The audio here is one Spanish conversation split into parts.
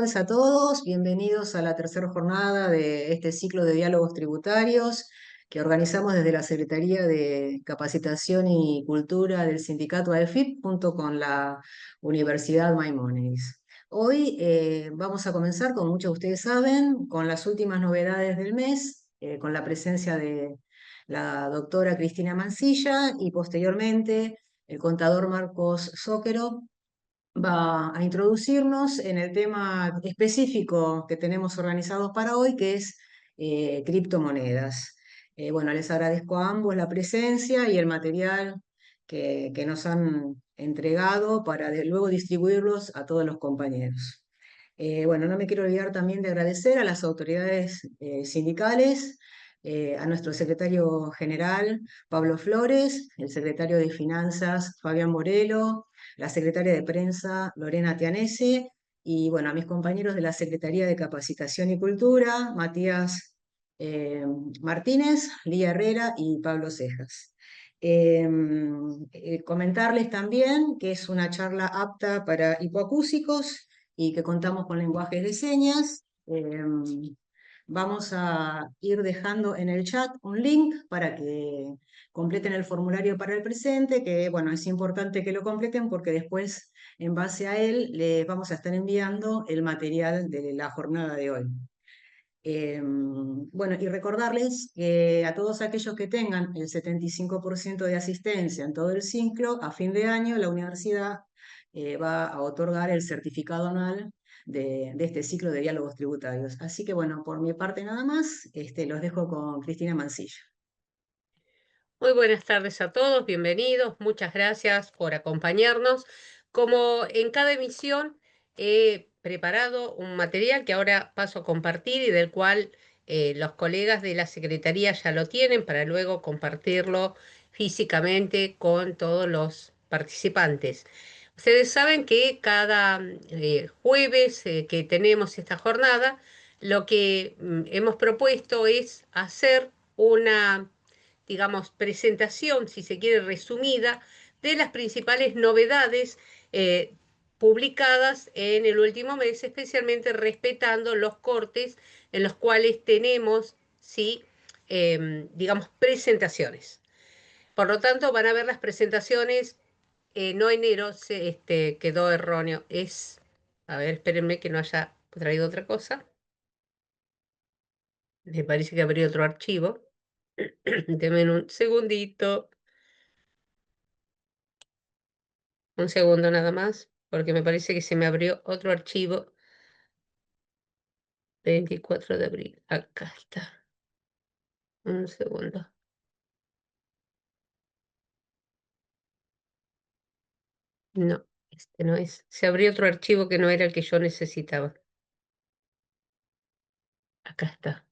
tardes a todos, bienvenidos a la tercera jornada de este ciclo de diálogos tributarios que organizamos desde la Secretaría de Capacitación y Cultura del Sindicato AEFIP junto con la Universidad Maimónides. Hoy vamos a comenzar, como muchos de ustedes saben, con las últimas novedades del mes, con la presencia de la doctora Cristina Mancilla y posteriormente el contador Marcos Zóquero va a introducirnos en el tema específico que tenemos organizado para hoy, que es criptomonedas. Bueno, les agradezco a ambos la presencia y el material que nos han entregado para luego distribuirlos a todos los compañeros. Bueno, no me quiero olvidar también de agradecer a las autoridades sindicales, a nuestro secretario general, Pablo Flores, el secretario de Finanzas, Fabián Morelo, la secretaria de Prensa, Lorena Tianese, y bueno, a mis compañeros de la Secretaría de Capacitación y Cultura, Matías eh, Martínez, Lía Herrera y Pablo Cejas. Comentarles también que es una charla apta para hipoacúsicos y que contamos con lenguajes de señas. Vamos a ir dejando en el chat un link para que completen el formulario para el presente, que bueno, es importante que lo completen porque después, en base a él, les vamos a estar enviando el material de la jornada de hoy. Bueno, y recordarles que a todos aquellos que tengan el 75% de asistencia en todo el ciclo, a fin de año la universidad va a otorgar el certificado anual de este ciclo de diálogos tributarios. Así que bueno, por mi parte nada más, los dejo con Cristina Mancilla. Muy buenas tardes a todos, bienvenidos, muchas gracias por acompañarnos. Como en cada emisión he preparado un material que ahora paso a compartir y del cual los colegas de la Secretaría ya lo tienen para luego compartirlo físicamente con todos los participantes. Ustedes saben que cada jueves que tenemos esta jornada, lo que hemos propuesto es hacer una, digamos, presentación, si se quiere, resumida, de las principales novedades publicadas en el último mes, especialmente respetando los cortes en los cuales tenemos, sí, digamos, presentaciones. Por lo tanto, van a ver las presentaciones, no enero, quedó erróneo, a ver, espérenme que no haya traído otra cosa, me parece que abrí otro archivo, denme un segundito. Un segundo nada más, porque me parece que se me abrió otro archivo. 24 de abril. Acá está. Un segundo. No, este no es. Se abrió otro archivo que no era el que yo necesitaba. Acá está.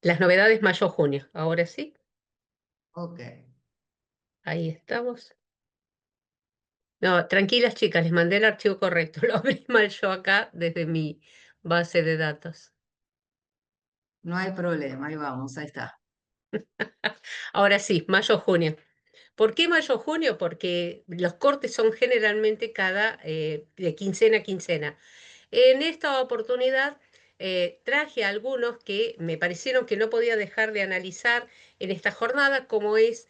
Las novedades mayo-junio. Ahora sí, Ok. ahí estamos. No, tranquilas chicas, les mandé el archivo correcto. Lo abrí mal yo acá desde mi base de datos. No hay problema, ahí vamos, ahí está. Ahora sí, mayo-junio. ¿Por qué mayo-junio? Porque los cortes son generalmente cada de quincena a quincena. En esta oportunidad traje algunos que me parecieron que no podía dejar de analizar en esta jornada, como es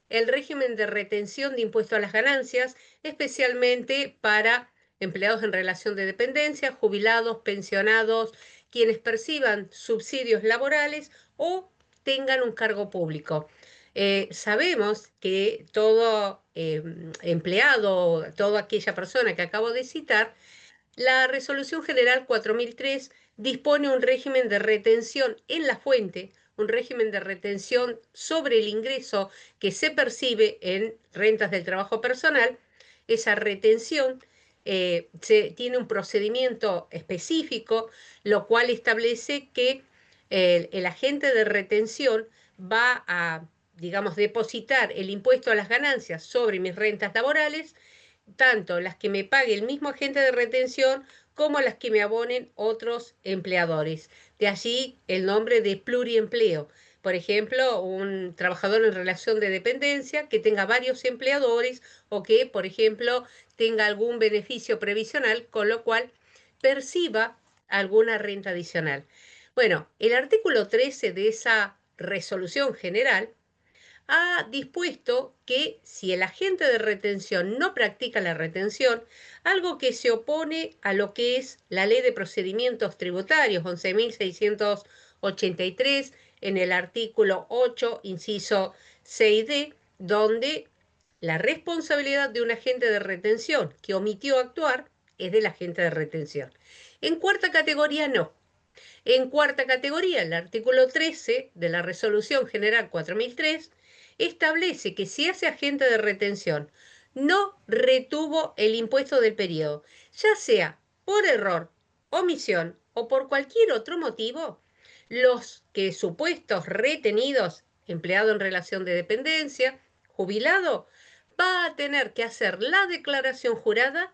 el régimen de retención de impuesto a las ganancias, especialmente para empleados en relación de dependencia, jubilados, pensionados, quienes perciban subsidios laborales o tengan un cargo público. Sabemos que todo empleado, toda aquella persona que acabo de citar, la Resolución General 4003 dispone un régimen de retención en la fuente, un régimen de retención sobre el ingreso que se percibe en rentas del trabajo personal. Esa retención tiene un procedimiento específico, lo cual establece que el agente de retención va a, digamos, depositar el impuesto a las ganancias sobre mis rentas laborales, tanto las que me pague el mismo agente de retención como las que me abonen otros empleadores. De allí el nombre de pluriempleo. Por ejemplo, un trabajador en relación de dependencia que tenga varios empleadores o que, por ejemplo, tenga algún beneficio previsional, con lo cual perciba alguna renta adicional. Bueno, el artículo 13 de esa resolución general ha dispuesto que si el agente de retención no practica la retención, algo que se opone a lo que es la Ley de Procedimientos Tributarios 11.683 en el artículo 8, inciso 6D, donde la responsabilidad de un agente de retención que omitió actuar es del agente de retención. En cuarta categoría no. En cuarta categoría, el artículo 13 de la Resolución General 4003 establece que si ese agente de retención no retuvo el impuesto del periodo, ya sea por error, omisión o por cualquier otro motivo, los que supuestos retenidos, empleado en relación de dependencia, jubilado, va a tener que hacer la declaración jurada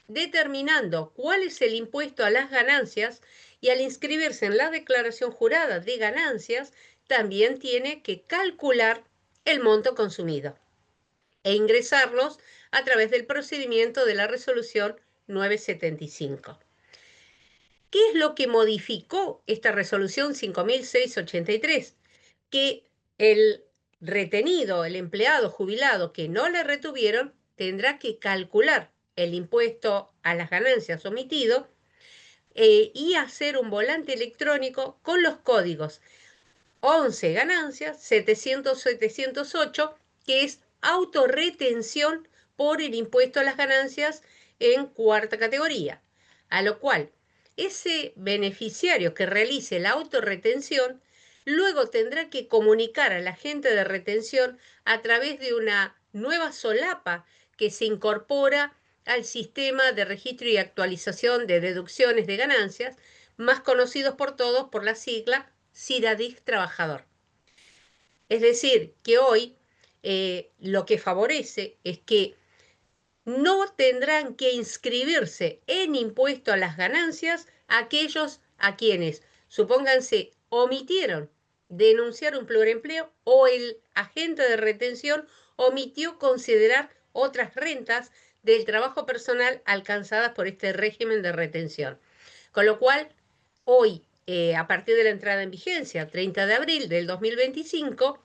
determinando cuál es el impuesto a las ganancias y al inscribirse en la declaración jurada de ganancias, también tiene que calcular el monto consumido e ingresarlos a través del procedimiento de la resolución 975. ¿Qué es lo que modificó esta resolución 5683? Que el retenido, el empleado jubilado que no le retuvieron, tendrá que calcular el impuesto a las ganancias omitido y hacer un volante electrónico con los códigos 11 ganancias, 700-708, que es autorretención por el impuesto a las ganancias en cuarta categoría. A lo cual, ese beneficiario que realice la autorretención luego tendrá que comunicar al agente de retención a través de una nueva solapa que se incorpora al sistema de registro y actualización de deducciones de ganancias, más conocidos por todos por la sigla CIRADIC Trabajador. Es decir, que hoy lo que favorece es que no tendrán que inscribirse en impuesto a las ganancias aquellos a quienes, supónganse, omitieron denunciar un pluriempleo o el agente de retención omitió considerar otras rentas del trabajo personal alcanzadas por este régimen de retención. Con lo cual, hoy, a partir de la entrada en vigencia, 30 de abril del 2025,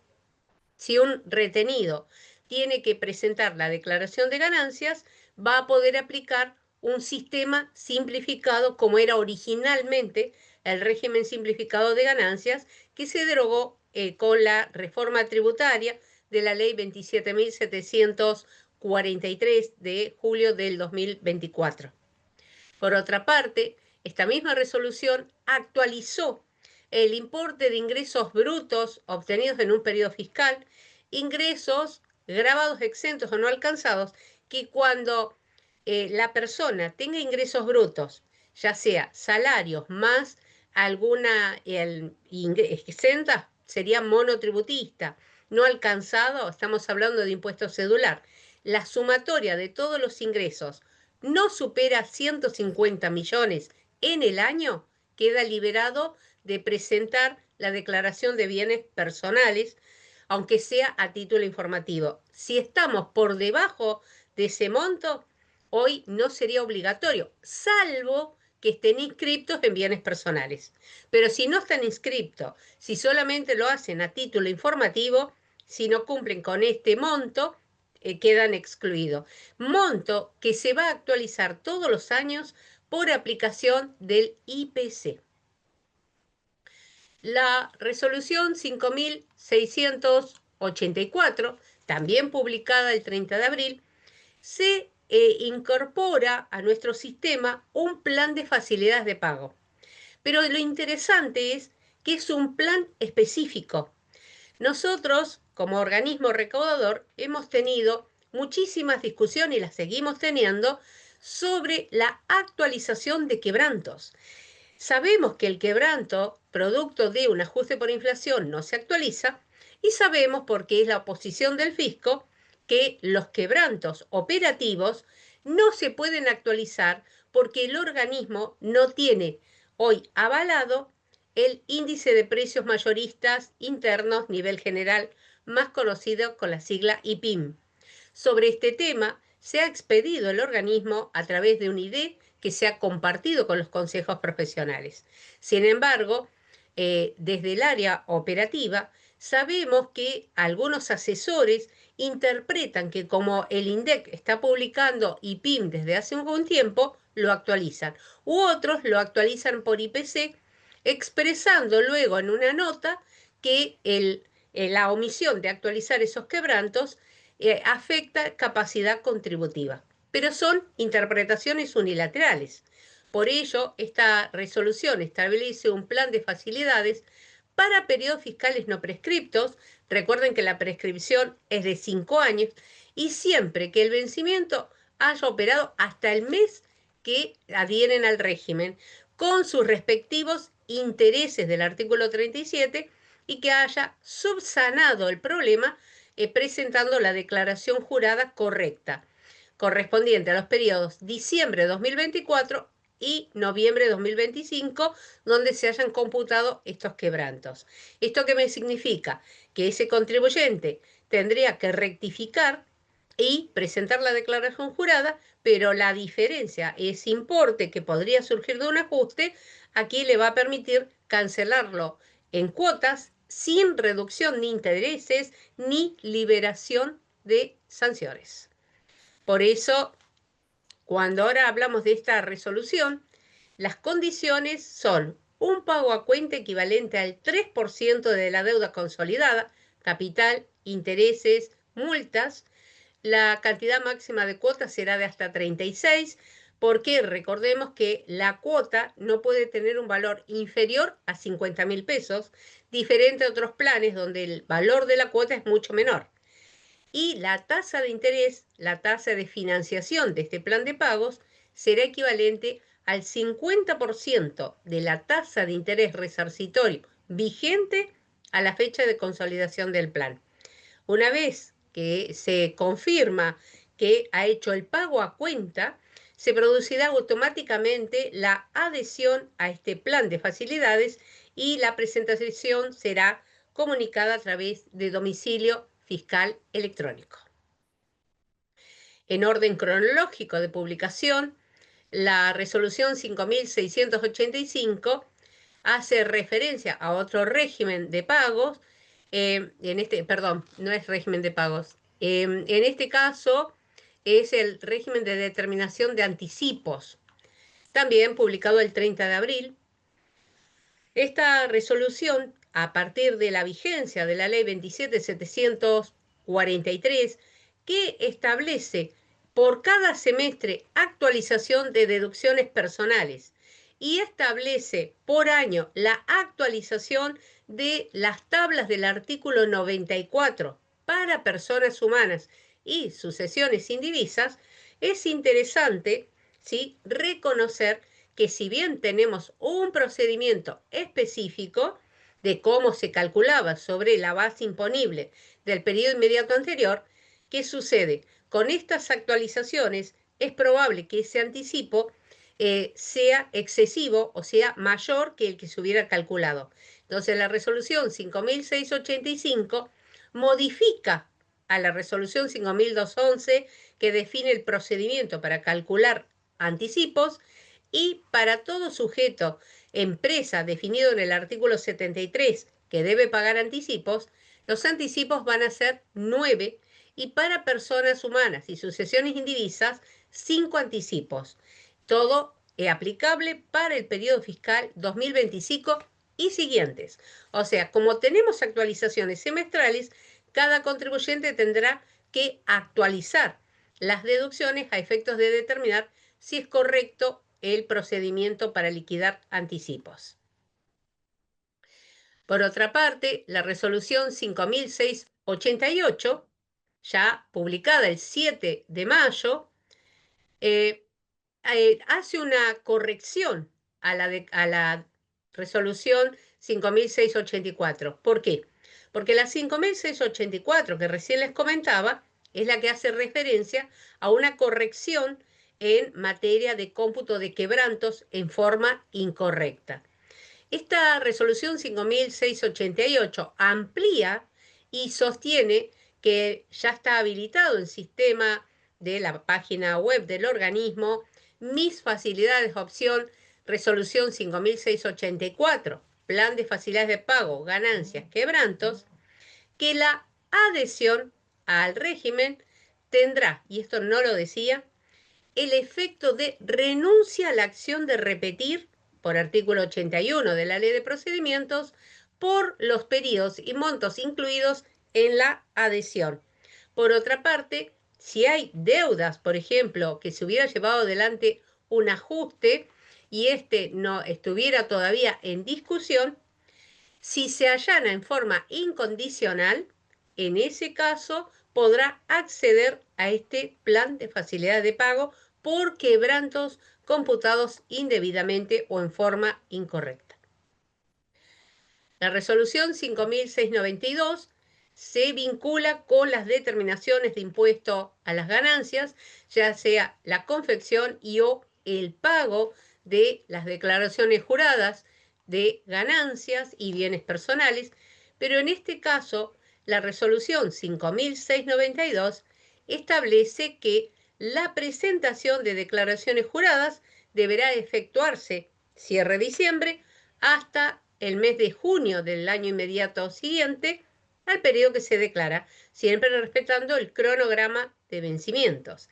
si un retenido tiene que presentar la declaración de ganancias, va a poder aplicar un sistema simplificado como era originalmente el régimen simplificado de ganancias que se derogó con la reforma tributaria de la ley 27.743 de julio del 2024. Por otra parte, esta misma resolución actualizó el importe de ingresos brutos obtenidos en un periodo fiscal, ingresos grabados exentos o no alcanzados, que cuando la persona tenga ingresos brutos, ya sea salarios más alguna exenta, sería monotributista, no alcanzado, estamos hablando de impuesto cedular. La sumatoria de todos los ingresos no supera 150 millones en el año, queda liberado de presentar la declaración de bienes personales, aunque sea a título informativo. Si estamos por debajo de ese monto, hoy no sería obligatorio, salvo que estén inscriptos en bienes personales. Pero si no están inscriptos, si solamente lo hacen a título informativo, si no cumplen con este monto, quedan excluidos. Monto que se va a actualizar todos los años por aplicación del IPC. La resolución 5684, también publicada el 30 de abril, se incorpora a nuestro sistema un plan de facilidades de pago. Pero lo interesante es que es un plan específico. Nosotros, como organismo recaudador, hemos tenido muchísimas discusiones y las seguimos teniendo sobre la actualización de quebrantos. Sabemos que el quebranto, producto de un ajuste por inflación, no se actualiza y sabemos, porque es la oposición del fisco, que los quebrantos operativos no se pueden actualizar porque el organismo no tiene hoy avalado el índice de precios mayoristas internos nivel general, más conocido con la sigla IPIM. Sobre este tema se ha expedido el organismo a través de un ID que se ha compartido con los consejos profesionales. Sin embargo, desde el área operativa, sabemos que algunos asesores interpretan que como el INDEC está publicando IPIM desde hace algún tiempo, lo actualizan, u otros lo actualizan por IPC, expresando luego en una nota que la omisión de actualizar esos quebrantos afecta capacidad contributiva, pero son interpretaciones unilaterales. Por ello, esta resolución establece un plan de facilidades para periodos fiscales no prescriptos. Recuerden que la prescripción es de 5 años y siempre que el vencimiento haya operado hasta el mes que adhieren al régimen, con sus respectivos intereses del artículo 37 y que haya subsanado el problema presentando la declaración jurada correcta, correspondiente a los periodos diciembre de 2024 y noviembre de 2025, donde se hayan computado estos quebrantos. ¿Esto qué me significa? Que ese contribuyente tendría que rectificar y presentar la declaración jurada, pero la diferencia, ese importe que podría surgir de un ajuste, aquí le va a permitir cancelarlo en cuotas sin reducción de intereses ni liberación de sanciones. Por eso, cuando ahora hablamos de esta resolución, las condiciones son un pago a cuenta equivalente al 3% de la deuda consolidada, capital, intereses, multas. La cantidad máxima de cuotas será de hasta 36, porque recordemos que la cuota no puede tener un valor inferior a 50.000 pesos, diferente a otros planes donde el valor de la cuota es mucho menor. Y la tasa de interés, la tasa de financiación de este plan de pagos, será equivalente al 50% de la tasa de interés resarcitorio vigente a la fecha de consolidación del plan. Una vez que se confirma que ha hecho el pago a cuenta, se producirá automáticamente la adhesión a este plan de facilidades y la presentación será comunicada a través de domicilio fiscal electrónico. En orden cronológico de publicación, la resolución 5685 hace referencia a otro régimen de pagos, perdón, no es régimen de pagos, en este caso es el régimen de determinación de anticipos, también publicado el 30 de abril. Esta resolución, a partir de la vigencia de la ley 27.743, que establece por cada semestre actualización de deducciones personales y establece por año la actualización de las tablas del artículo 94 para personas humanas y sucesiones indivisas, es interesante, ¿sí?, reconocer que si bien tenemos un procedimiento específico de cómo se calculaba sobre la base imponible del periodo inmediato anterior, ¿qué sucede? Con estas actualizaciones es probable que ese anticipo sea excesivo o sea mayor que el que se hubiera calculado. Entonces la resolución 5685 modifica a la resolución 5211 que define el procedimiento para calcular anticipos, y para todo sujeto, empresa definido en el artículo 73 que debe pagar anticipos, los anticipos van a ser 9 y para personas humanas y sucesiones indivisas 5 anticipos. Todo es aplicable para el periodo fiscal 2025 y siguientes. O sea, como tenemos actualizaciones semestrales, cada contribuyente tendrá que actualizar las deducciones a efectos de determinar si es correcto el procedimiento para liquidar anticipos. Por otra parte, la resolución 5688, ya publicada el 7 de mayo, hace una corrección a la resolución 5684. ¿Por qué? Porque la 5684 que recién les comentaba es la que hace referencia a una corrección en materia de cómputo de quebrantos en forma incorrecta. Esta resolución 5688 amplía y sostiene que ya está habilitado el sistema de la página web del organismo Mis Facilidades opción resolución 5684, Plan de Facilidades de Pago, Ganancias, Quebrantos, que la adhesión al régimen tendrá, y esto no lo decía, el efecto de renuncia a la acción de repetir, por artículo 81 de la Ley de Procedimientos, por los periodos y montos incluidos en la adhesión. Por otra parte, si hay deudas, por ejemplo, que se hubiera llevado adelante un ajuste y este no estuviera todavía en discusión, si se allana en forma incondicional, en ese caso podrá acceder a este plan de facilidad de pago por quebrantos computados indebidamente o en forma incorrecta. La resolución 5692 se vincula con las determinaciones de impuesto a las ganancias, ya sea la confección y o el pago de las declaraciones juradas de ganancias y bienes personales, pero en este caso la resolución 5692 establece que la presentación de declaraciones juradas deberá efectuarse cierre diciembre hasta el mes de junio del año inmediato siguiente al periodo que se declara, siempre respetando el cronograma de vencimientos.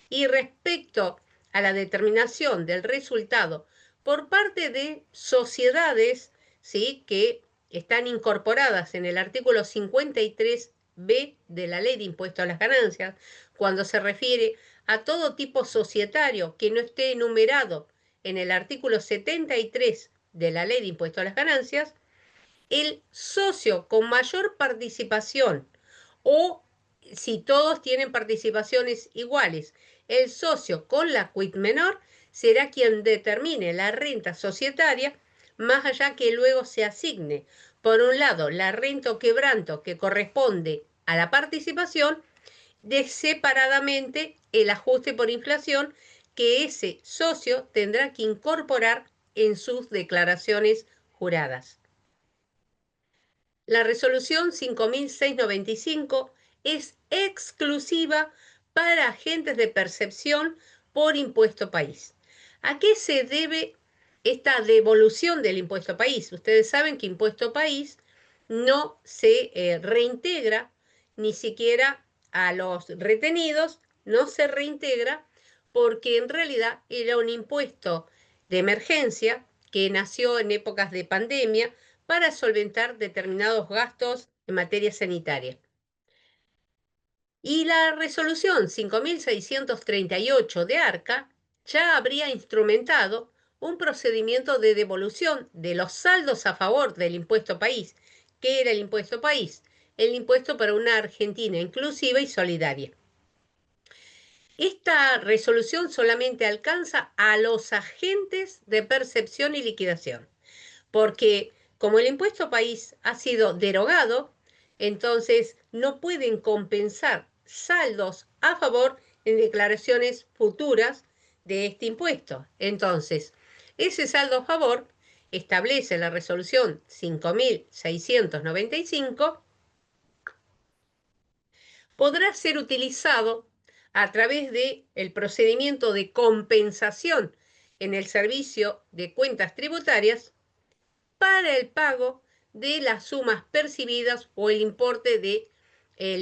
Y respecto a la determinación del resultado por parte de sociedades, ¿sí?, que están incorporadas en el artículo 53b de la Ley de Impuesto a las Ganancias, cuando se refiere a todo tipo societario que no esté enumerado en el artículo 73 de la Ley de Impuesto a las Ganancias, el socio con mayor participación o si todos tienen participaciones iguales, el socio con la quit menor será quien determine la renta societaria, más allá que luego se asigne, por un lado, la renta o quebranto que corresponde a la participación, de separadamente el ajuste por inflación que ese socio tendrá que incorporar en sus declaraciones juradas. La resolución 5695 es exclusiva para agentes de percepción por impuesto país. ¿A qué se debe esta devolución del impuesto país? Ustedes saben que impuesto país no se reintegra ni siquiera a los retenidos, no se reintegra porque en realidad era un impuesto de emergencia que nació en épocas de pandemia para solventar determinados gastos en materia sanitaria. Y la resolución 5638 de ARCA ya habría instrumentado un procedimiento de devolución de los saldos a favor del impuesto país. ¿Qué era el impuesto país? El impuesto para una Argentina inclusiva y solidaria. Esta resolución solamente alcanza a los agentes de percepción y liquidación, porque como el impuesto país ha sido derogado, entonces no pueden compensar saldos a favor en declaraciones futuras de este impuesto. Entonces, ese saldo a favor establece la resolución 5695 podrá ser utilizado a través del procedimiento de compensación en el servicio de cuentas tributarias para el pago de las sumas percibidas o el importe del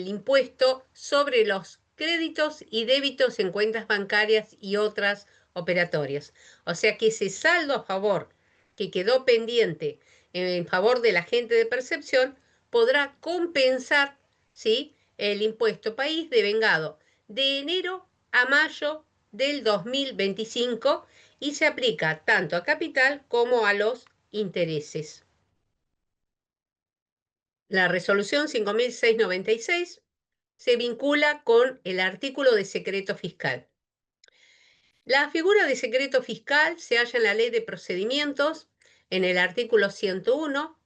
impuesto sobre los créditos y débitos en cuentas bancarias y otras operatorias. O sea que ese saldo a favor que quedó pendiente en favor del agente de percepción podrá compensar, ¿sí?, el impuesto país devengado de enero a mayo del 2025 y se aplica tanto a capital como a los intereses. La resolución 5696 se vincula con el artículo de secreto fiscal. La figura de secreto fiscal se halla en la Ley de Procedimientos, en el artículo 101.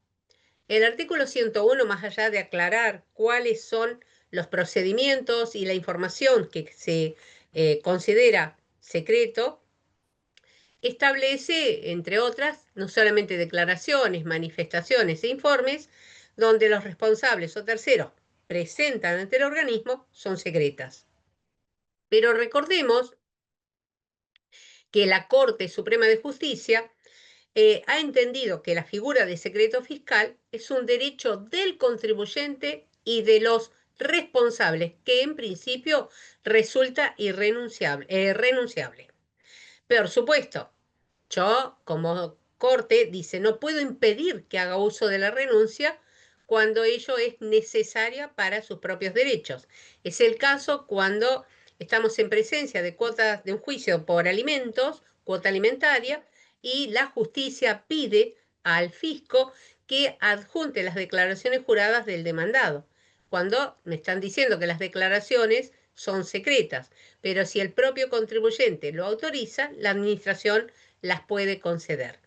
El artículo 101, más allá de aclarar cuáles son los procedimientos y la información que se considera secreto, establece, entre otras, no solamente declaraciones, manifestaciones e informes, donde los responsables o terceros presentan ante el organismo son secretas. Pero recordemos que la Corte Suprema de Justicia ha entendido que la figura de secreto fiscal es un derecho del contribuyente y de los responsables, que en principio resulta renunciable. Por supuesto, yo, como corte, dice, no puedo impedir que haga uso de la renuncia cuando ello es necesaria para sus propios derechos. Es el caso cuando estamos en presencia de cuotas de un juicio por alimentos, cuota alimentaria, y la justicia pide al fisco que adjunte las declaraciones juradas del demandado, cuando me están diciendo que las declaraciones son secretas, pero si el propio contribuyente lo autoriza, la administración las puede conceder.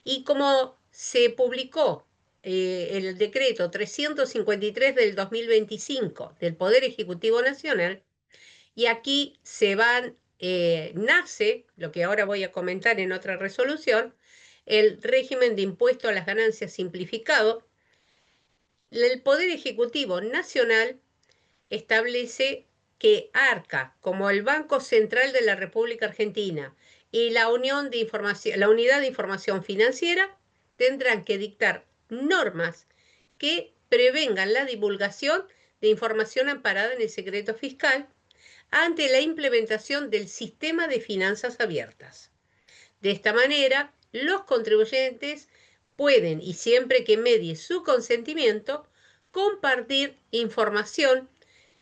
Y como se publicó el decreto 353 del 2025 del Poder Ejecutivo Nacional, y aquí nace, lo que ahora voy a comentar en otra resolución, el régimen de impuesto a las ganancias simplificado. El Poder Ejecutivo Nacional establece que Arca, como el Banco Central de la República Argentina y la la Unidad de Información Financiera, tendrán que dictar normas que prevengan la divulgación de información amparada en el secreto fiscal ante la implementación del sistema de finanzas abiertas. De esta manera, los contribuyentes pueden, y siempre que medie su consentimiento, compartir información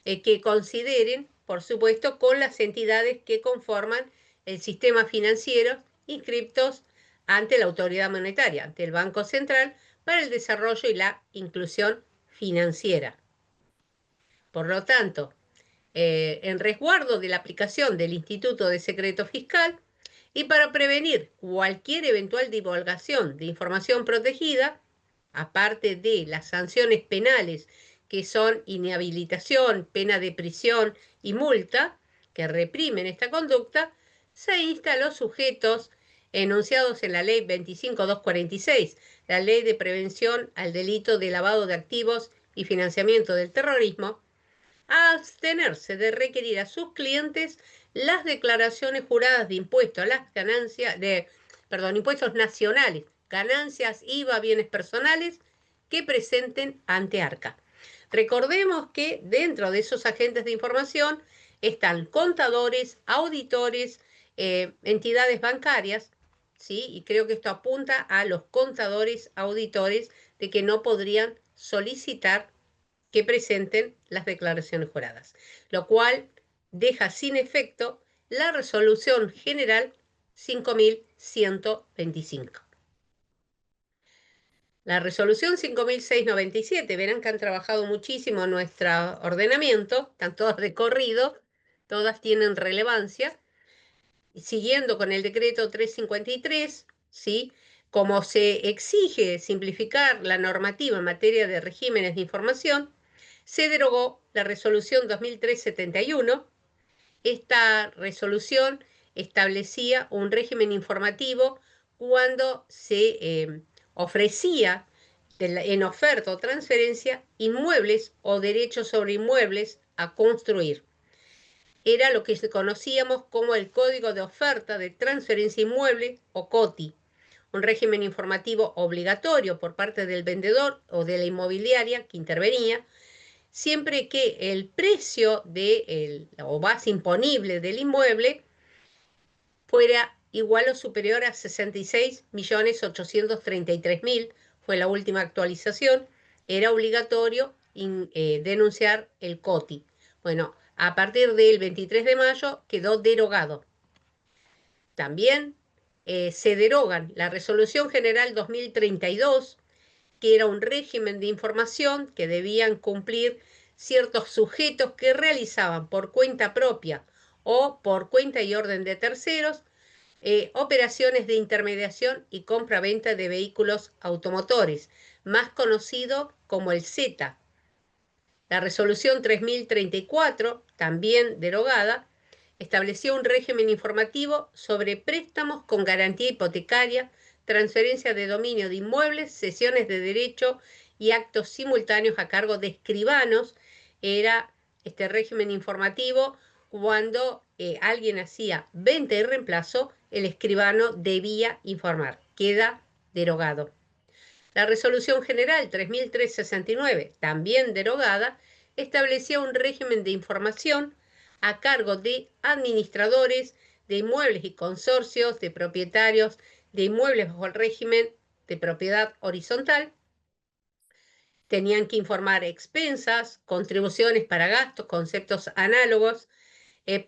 que consideren, por supuesto, con las entidades que conforman el sistema financiero inscriptos ante la autoridad monetaria, ante el Banco Central, para el desarrollo y la inclusión financiera. Por lo tanto, en resguardo de la aplicación del Instituto de Secreto Fiscal y para prevenir cualquier eventual divulgación de información protegida, aparte de las sanciones penales que son inhabilitación, pena de prisión y multa, que reprimen esta conducta, se insta a los sujetos enunciados en la Ley 25246, la Ley de Prevención al Delito de Lavado de Activos y Financiamiento del Terrorismo, a abstenerse de requerir a sus clientes las declaraciones juradas de impuesto a las ganancias, impuestos nacionales, ganancias, IVA, bienes personales, que presenten ante Arca. Recordemos que dentro de esos agentes de información están contadores, auditores, entidades bancarias, ¿sí? Y creo que esto apunta a los contadores, auditores, de que no podrían solicitar que presenten las declaraciones juradas, lo cual deja sin efecto la resolución general 5125. La resolución 5697, verán que han trabajado muchísimo en nuestro ordenamiento, están todas de corrido, todas tienen relevancia. Siguiendo con el decreto 353, ¿sí? Como se exige simplificar la normativa en materia de regímenes de información, se derogó la resolución 2371. Esta resolución establecía un régimen informativo cuando se ofrecía en oferta o transferencia inmuebles o derechos sobre inmuebles a construir. Era lo que conocíamos como el Código de Oferta de Transferencia Inmueble o COTI, un régimen informativo obligatorio por parte del vendedor o de la inmobiliaria que intervenía, siempre que el precio o base imponible del inmueble fuera igual o superior a 66.833.000, fue la última actualización, era obligatorio denunciar el COTI. Bueno, a partir del 23 de mayo quedó derogado. También se derogan la Resolución General 2032, que era un régimen de información que debían cumplir ciertos sujetos que realizaban por cuenta propia o por cuenta y orden de terceros operaciones de intermediación y compra-venta de vehículos automotores, más conocido como el Z. La resolución 3034, también derogada, estableció un régimen informativo sobre préstamos con garantía hipotecaria, transferencia de dominio de inmuebles, cesiones de derecho y actos simultáneos a cargo de escribanos. Era este régimen informativo cuando alguien hacía venta y reemplazo, el escribano debía informar. Queda derogado. La Resolución General 3369, también derogada, establecía un régimen de información a cargo de administradores de inmuebles y consorcios de propietarios de inmuebles bajo el régimen de propiedad horizontal. Tenían que informar expensas, contribuciones para gastos, conceptos análogos,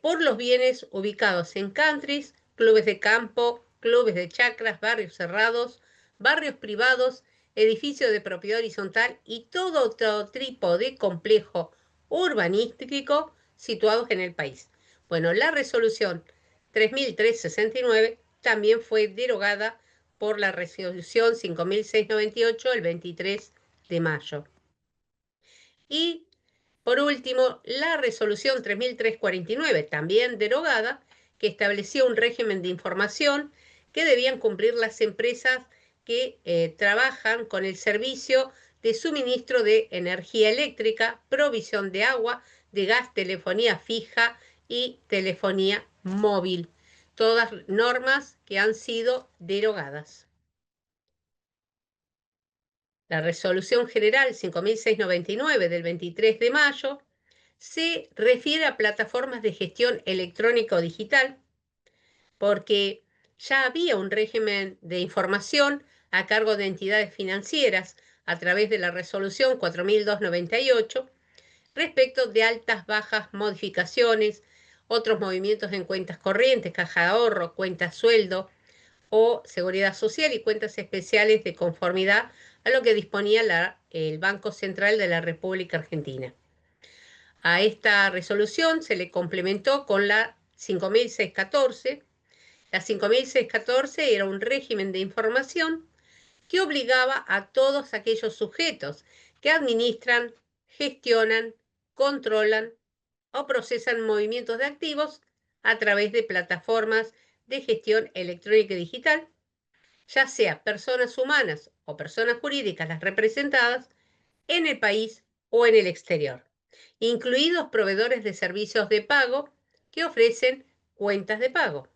por los bienes ubicados en countries, clubes de campo, clubes de chacras, barrios cerrados, barrios privados, edificios de propiedad horizontal y todo otro tipo de complejo urbanístico situados en el país. Bueno, la resolución 3369 también fue derogada por la resolución 5698 el 23 de mayo. Y por último, la resolución 3349, también derogada, que estableció un régimen de información que debían cumplir las empresas que trabajan con el servicio de suministro de energía eléctrica, provisión de agua, de gas, telefonía fija y telefonía móvil. Todas normas que han sido derogadas. La Resolución General 5699 del 23 de mayo se refiere a plataformas de gestión electrónica o digital, porque ya había un régimen de información a cargo de entidades financieras a través de la Resolución 4298 respecto de altas, bajas, modificaciones, otros movimientos en cuentas corrientes, caja de ahorro, cuentas sueldo o seguridad social y cuentas especiales de conformidad a lo que disponía el Banco Central de la República Argentina. A esta resolución se le complementó con la 5614. La 5614 era un régimen de información que obligaba a todos aquellos sujetos que administran, gestionan, controlan o procesan movimientos de activos a través de plataformas de gestión electrónica y digital, ya sea personas humanas o personas jurídicas las representadas en el país o en el exterior, incluidos proveedores de servicios de pago que ofrecen cuentas de pago.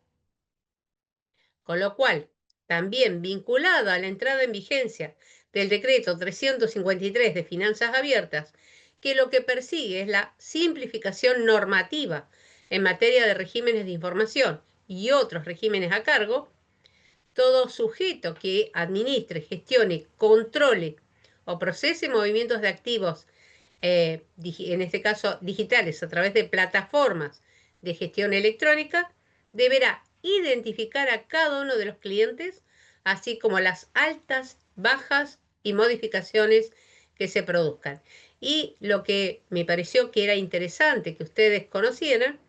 Con lo cual, también vinculado a la entrada en vigencia del decreto 353 de Finanzas Abiertas, que lo que persigue es la simplificación normativa en materia de regímenes de información y otros regímenes a cargo, todo sujeto que administre, gestione, controle o procese movimientos de activos, en este caso digitales, a través de plataformas de gestión electrónica, deberá identificar a cada uno de los clientes, así como las altas, bajas y modificaciones que se produzcan. Y lo que me pareció que era interesante que ustedes conocieran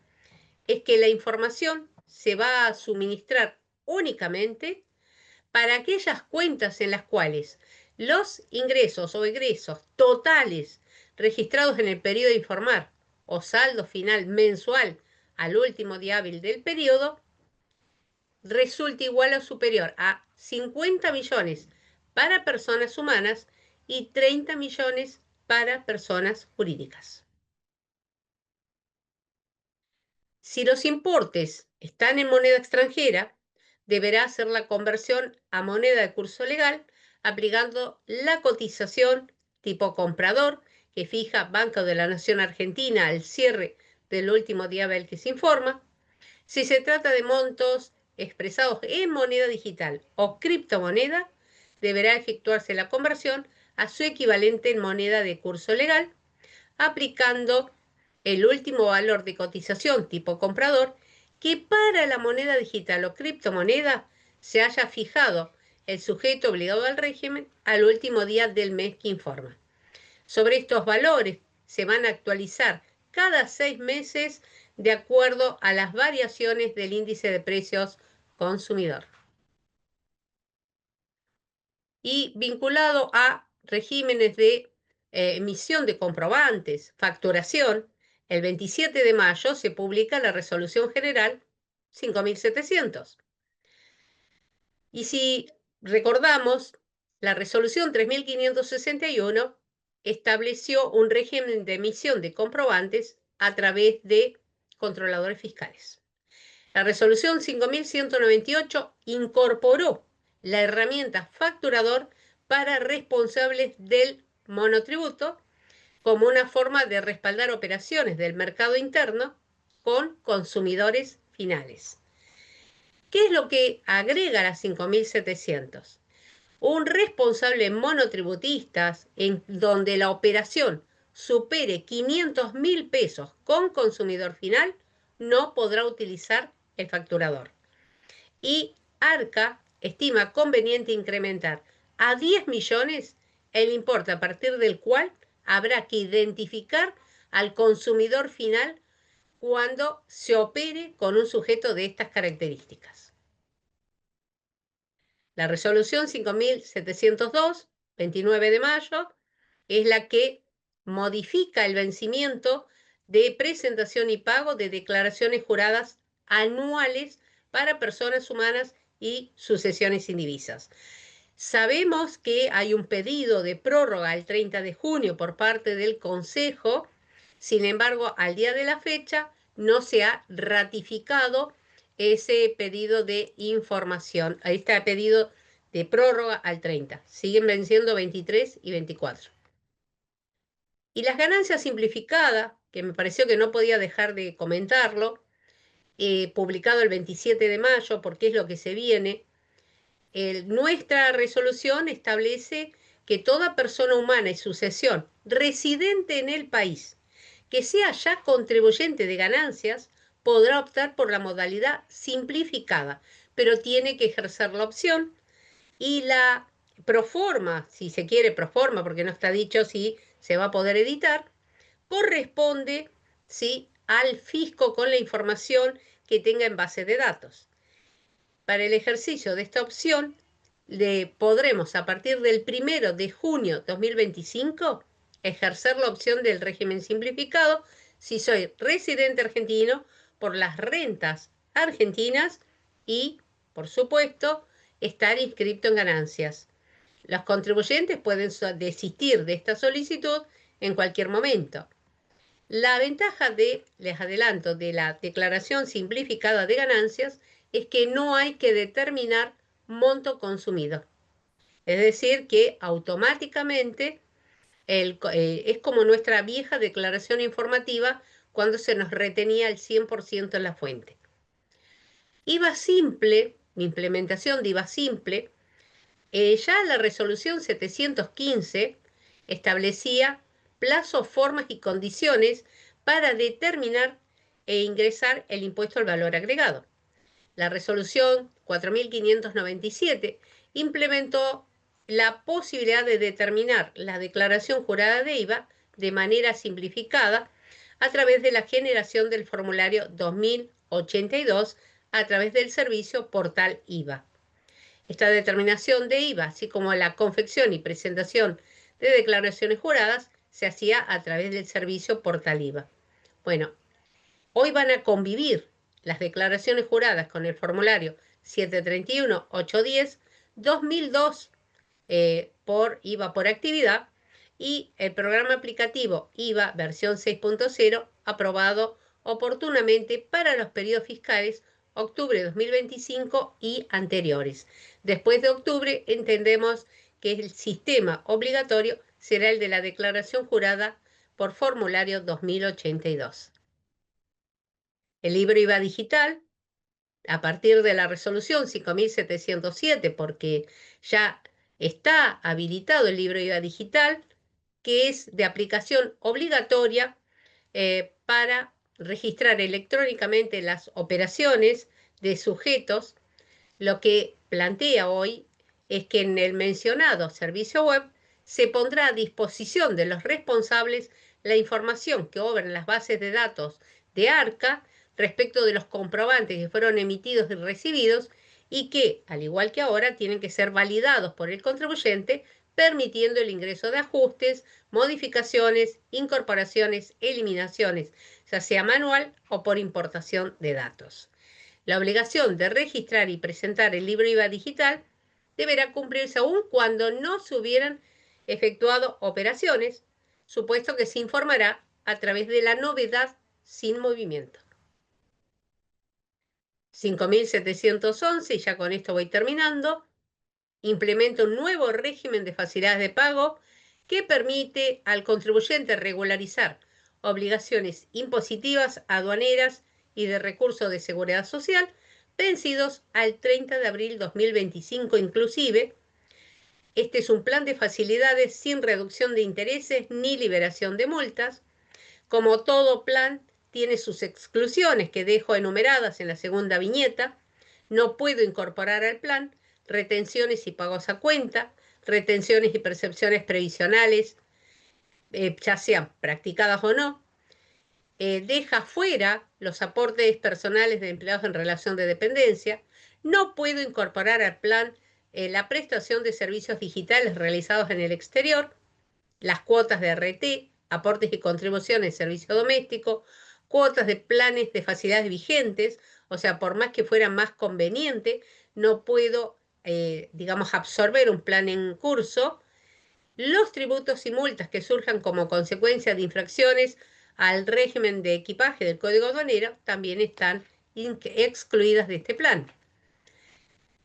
es que la información se va a suministrar únicamente para aquellas cuentas en las cuales los ingresos o egresos totales registrados en el periodo de informar o saldo final mensual al último día hábil del periodo resulte igual o superior a 50 millones para personas humanas y 30 millones para personas jurídicas. Si los importes están en moneda extranjera, deberá hacer la conversión a moneda de curso legal aplicando la cotización tipo comprador que fija Banco de la Nación Argentina al cierre del último día del que se informa. Si se trata de montos expresados en moneda digital o criptomoneda, deberá efectuarse la conversión a su equivalente en moneda de curso legal, aplicando el último valor de cotización tipo comprador que para la moneda digital o criptomoneda se haya fijado el sujeto obligado al régimen al último día del mes que informa. Sobre estos valores se van a actualizar cada 6 meses de acuerdo a las variaciones del índice de precios consumidor. Y vinculado a regímenes de emisión de comprobantes, facturación, el 27 de mayo se publica la Resolución General 5700. Y si recordamos, la Resolución 3561 estableció un régimen de emisión de comprobantes a través de controladores fiscales. La Resolución 5198 incorporó la herramienta facturador para responsables del monotributo como una forma de respaldar operaciones del mercado interno con consumidores finales. ¿Qué es lo que agrega la 5700? Un responsable monotributista en donde la operación supere 500.000 pesos con consumidor final no podrá utilizar el facturador. Y Arca estima conveniente incrementar a 10 millones el importe a partir del cual habrá que identificar al consumidor final cuando se opere con un sujeto de estas características. La resolución 5702, 29 de mayo, es la que modifica el vencimiento de presentación y pago de declaraciones juradas anuales para personas humanas y sucesiones indivisas. Sabemos que hay un pedido de prórroga el 30 de junio por parte del Consejo, sin embargo, al día de la fecha no se ha ratificado ese pedido de información, este pedido de prórroga al 30. Siguen venciendo 23 y 24. Y las ganancias simplificadas, que me pareció que no podía dejar de comentarlo, publicado el 27 de mayo, porque es lo que se viene, nuestra resolución establece que toda persona humana y sucesión residente en el país que sea ya contribuyente de ganancias podrá optar por la modalidad simplificada, pero tiene que ejercer la opción y la proforma, si se quiere proforma, porque no está dicho si se va a poder editar, corresponde, ¿sí?, al fisco con la información que tenga en base de datos. Para el ejercicio de esta opción, podremos a partir del 1 de junio de 2025 ejercer la opción del régimen simplificado si soy residente argentino por las rentas argentinas y, por supuesto, estar inscrito en ganancias. Los contribuyentes pueden desistir de esta solicitud en cualquier momento. La ventaja les adelanto, de la declaración simplificada de ganancias es que no hay que determinar monto consumido. Es decir, que automáticamente es como nuestra vieja declaración informativa cuando se nos retenía el 100% en la fuente. IVA simple, implementación de IVA simple, ya la resolución 715 establecía plazos, formas y condiciones para determinar e ingresar el impuesto al valor agregado. La resolución 4597 implementó la posibilidad de determinar la declaración jurada de IVA de manera simplificada a través de la generación del formulario 2082 a través del servicio Portal IVA. Esta determinación de IVA, así como la confección y presentación de declaraciones juradas, se hacía a través del servicio Portal IVA. Bueno, hoy van a convivir las declaraciones juradas con el formulario 731-810, 2002 por IVA por actividad y el programa aplicativo IVA versión 6.0 aprobado oportunamente para los periodos fiscales octubre de 2025 y anteriores. Después de octubre entendemos que el sistema obligatorio será el de la declaración jurada por formulario 2082. El libro IVA digital, a partir de la resolución 5707, porque ya está habilitado el libro IVA digital, que es de aplicación obligatoria para registrar electrónicamente las operaciones de sujetos. Lo que plantea hoy es que en el mencionado servicio web se pondrá a disposición de los responsables la información que obra en las bases de datos de Arca respecto de los comprobantes que fueron emitidos y recibidos y que, al igual que ahora, tienen que ser validados por el contribuyente permitiendo el ingreso de ajustes, modificaciones, incorporaciones, eliminaciones, ya sea manual o por importación de datos. La obligación de registrar y presentar el libro IVA digital deberá cumplirse aún cuando no se hubieran efectuado operaciones, supuesto que se informará a través de la novedad sin movimiento. 5.711, y ya con esto voy terminando, implementa un nuevo régimen de facilidades de pago que permite al contribuyente regularizar obligaciones impositivas, aduaneras y de recursos de seguridad social vencidos al 30 de abril 2025 inclusive. Este es un plan de facilidades sin reducción de intereses ni liberación de multas. Como todo plan, tiene sus exclusiones que dejo enumeradas en la segunda viñeta. No puedo incorporar al plan retenciones y pagos a cuenta, retenciones y percepciones previsionales, ya sean practicadas o no. Deja fuera los aportes personales de empleados en relación de dependencia. No puedo incorporar al plan la prestación de servicios digitales realizados en el exterior, las cuotas de RT, aportes y contribuciones en servicio doméstico, cuotas de planes de facilidades vigentes, o sea, por más que fuera más conveniente, no puedo, digamos, absorber un plan en curso. Los tributos y multas que surjan como consecuencia de infracciones al régimen de equipaje del Código Aduanero también están excluidas de este plan.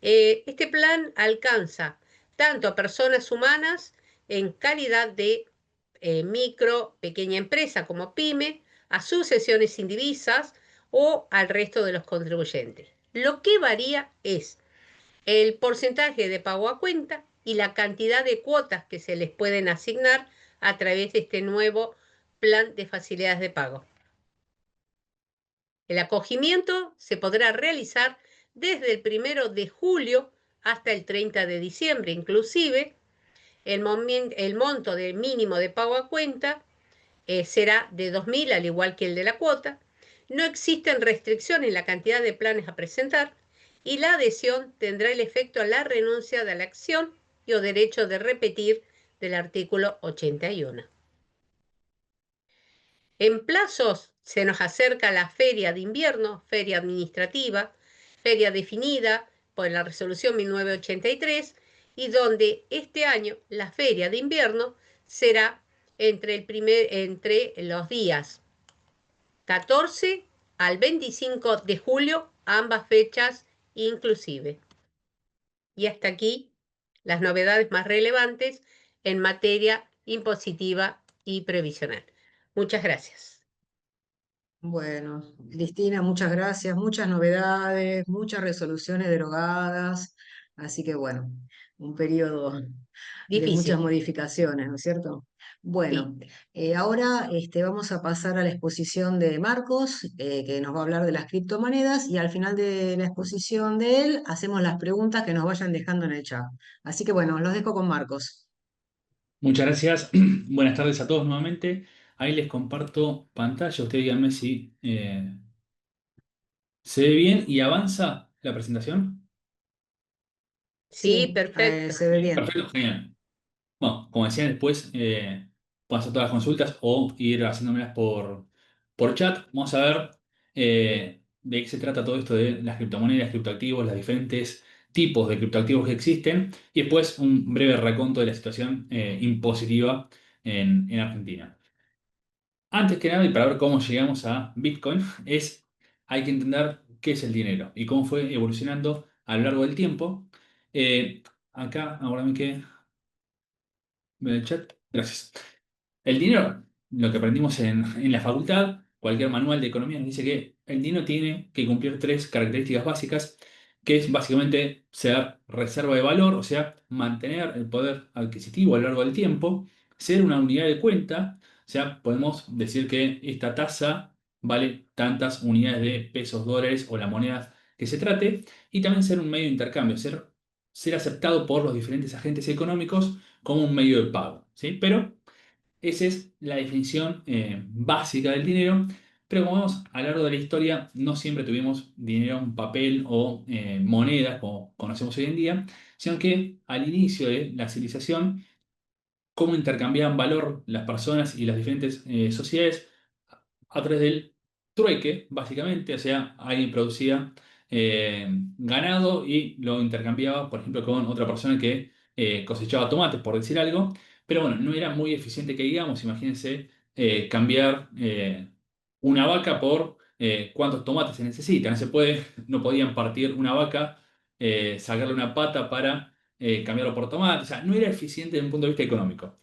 Este plan alcanza tanto a personas humanas en calidad de micro, pequeña empresa como pyme, a sucesiones indivisas o al resto de los contribuyentes. Lo que varía es el porcentaje de pago a cuenta y la cantidad de cuotas que se les pueden asignar a través de este nuevo plan de facilidades de pago. El acogimiento se podrá realizar desde el 1 de julio hasta el 30 de diciembre. Inclusive, el monto de mínimo de pago a cuenta será de 2.000, al igual que el de la cuota. No existen restricciones en la cantidad de planes a presentar y la adhesión tendrá el efecto a la renuncia de la acción y o derecho de repetir del artículo 81. En plazos se nos acerca la feria de invierno, feria administrativa, feria definida por la resolución 1983, y donde este año la feria de invierno será entre los días 14 al 25 de julio, ambas fechas inclusive. Y hasta aquí las novedades más relevantes en materia impositiva y previsional. Muchas gracias. Bueno, Cristina, muchas gracias, muchas novedades, muchas resoluciones derogadas, así que bueno, un periodo de muchas Difícil, modificaciones, ¿no es cierto? sí. Bueno, ahora vamos a pasar a la exposición de Marcos, que nos va a hablar de las criptomonedas, y al final de la exposición de él hacemos las preguntas que nos vayan dejando en el chat. Así que bueno, los dejo con Marcos. Muchas gracias. Buenas tardes a todos nuevamente. Ahí les comparto pantalla. Ustedes díganme si se ve bien y avanza la presentación. Sí, Sí, perfecto. se ve bien. Perfecto, genial. Bueno, como decía después, puedo hacer todas las consultas o ir haciéndomelas por chat. Vamos a ver de qué se trata todo esto de las criptomonedas, criptoactivos, los diferentes tipos de criptoactivos que existen y después un breve raconto de la situación impositiva en Argentina. Antes que nada, y para ver cómo llegamos a Bitcoin, hay que entender qué es el dinero y cómo fue evolucionando a lo largo del tiempo. Acá, ahora me quedé en el chat. Gracias. El dinero, lo que aprendimos en la facultad, cualquier manual de economía nos dice que el dinero tiene que cumplir tres características básicas, que es básicamente ser reserva de valor, o sea, mantener el poder adquisitivo a lo largo del tiempo, ser una unidad de cuenta, o sea, podemos decir que esta tasa vale tantas unidades de pesos, dólares o la moneda que se trate, y también ser un medio de intercambio, ser aceptado por los diferentes agentes económicos como un medio de pago, ¿sí? Pero esa es la definición básica del dinero, pero como vemos a lo largo de la historia, no siempre tuvimos dinero en papel o monedas como conocemos hoy en día, sino que al inicio de la civilización cómo intercambiaban valor las personas y las diferentes sociedades a través del trueque, básicamente. O sea, alguien producía ganado y lo intercambiaba, por ejemplo, con otra persona que cosechaba tomates, por decir algo. Pero bueno, no era muy eficiente que digamos. Imagínense cambiar una vaca por cuántos tomates se necesitan. No se puede, no podían partir una vaca, sacarle una pata para cambiarlo por tomate. O sea, no era eficiente desde un punto de vista económico.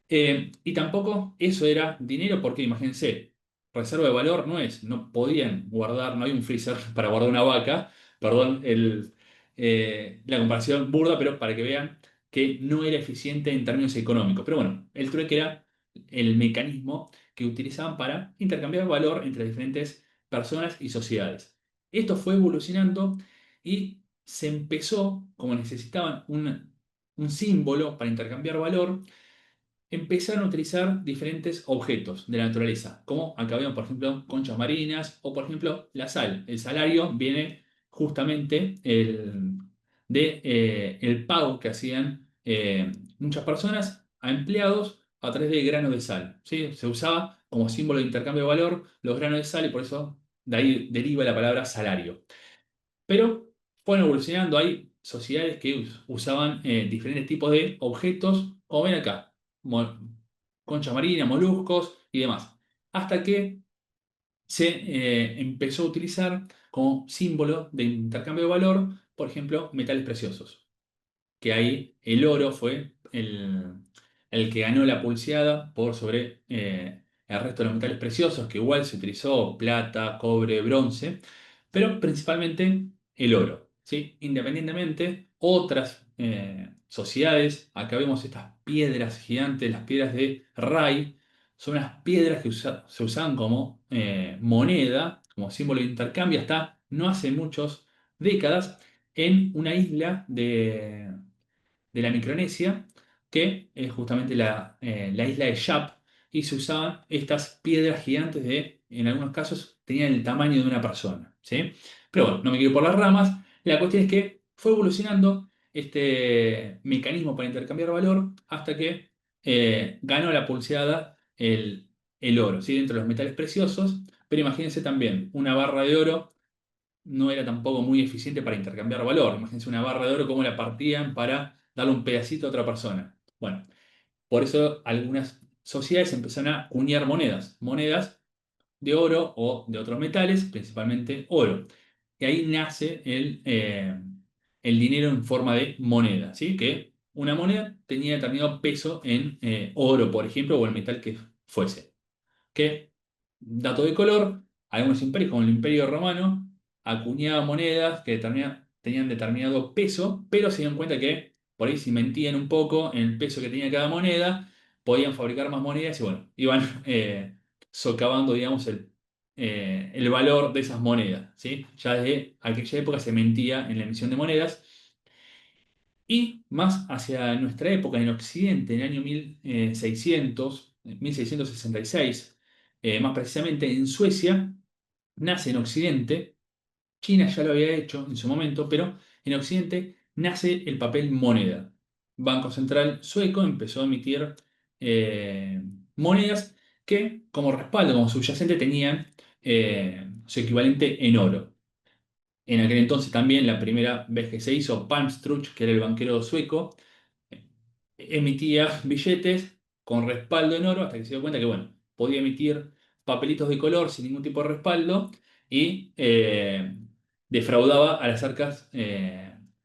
Y tampoco eso era dinero porque imagínense, reserva de valor no es, no podían guardar, no hay un freezer para guardar una vaca, perdón la comparación burda, pero para que vean que no era eficiente en términos económicos. Pero bueno, el trueque era el mecanismo que utilizaban para intercambiar valor entre diferentes personas y sociedades. Esto fue evolucionando y se empezó, como necesitaban un símbolo para intercambiar valor, empezaron a utilizar diferentes objetos de la naturaleza, como acá vemos, por ejemplo, conchas marinas o, por ejemplo, la sal. El salario viene justamente el pago que hacían muchas personas a empleados a través de granos de sal. ¿Sí? Se usaba como símbolo de intercambio de valor los granos de sal y por eso de ahí deriva la palabra salario. Pero fueron evolucionando. Hay sociedades que usaban diferentes tipos de objetos, como ven acá, mo- concha marina, moluscos y demás. Hasta que se empezó a utilizar como símbolo de intercambio de valor, por ejemplo, metales preciosos, que ahí el oro fue el que ganó la pulseada por sobre el resto de los metales preciosos, que igual se utilizó plata, cobre, bronce, pero principalmente el oro. ¿Sí? Independientemente, otras sociedades, acá vemos estas piedras gigantes, las piedras de Ray, son unas piedras que se usaban como moneda, como símbolo de intercambio, hasta no hace muchas décadas, en una isla de la Micronesia, que es justamente la isla de Yap, y se usaban estas piedras gigantes en algunos casos, tenían el tamaño de una persona, ¿sí? Pero bueno, no me quiero por las ramas. La cuestión es que fue evolucionando este mecanismo para intercambiar valor hasta que ganó la pulseada el oro, ¿sí? Dentro de los metales preciosos. Pero imagínense también, una barra de oro no era tampoco muy eficiente para intercambiar valor. Imagínense una barra de oro, cómo la partían para darle un pedacito a otra persona. Bueno, por eso algunas sociedades empezaron a cuñar monedas de oro o de otros metales, principalmente oro. Y ahí nace el dinero en forma de moneda, ¿sí? Que una moneda tenía determinado peso en oro, por ejemplo, o el metal que fuese. Que, dato de color, algunos imperios, como el Imperio Romano, acuñaban monedas que tenían determinado peso, pero se dieron cuenta que por ahí si mentían un poco en el peso que tenía cada moneda, podían fabricar más monedas y bueno, iban socavando, digamos, el valor de esas monedas, ¿sí? Ya desde aquella época se mentía en la emisión de monedas. Y más hacia nuestra época, en Occidente, en el año 1666, más precisamente en Suecia, nace en Occidente. China ya lo había hecho en su momento, pero en Occidente nace el papel moneda. Banco Central sueco empezó a emitir eh, monedas que como respaldo, como subyacente, tenían su equivalente en oro. En aquel entonces también, la primera vez que se hizo, Palmstruch, que era el banquero sueco, emitía billetes con respaldo en oro hasta que se dio cuenta que, bueno, podía emitir papelitos de color sin ningún tipo de respaldo y defraudaba a las arcas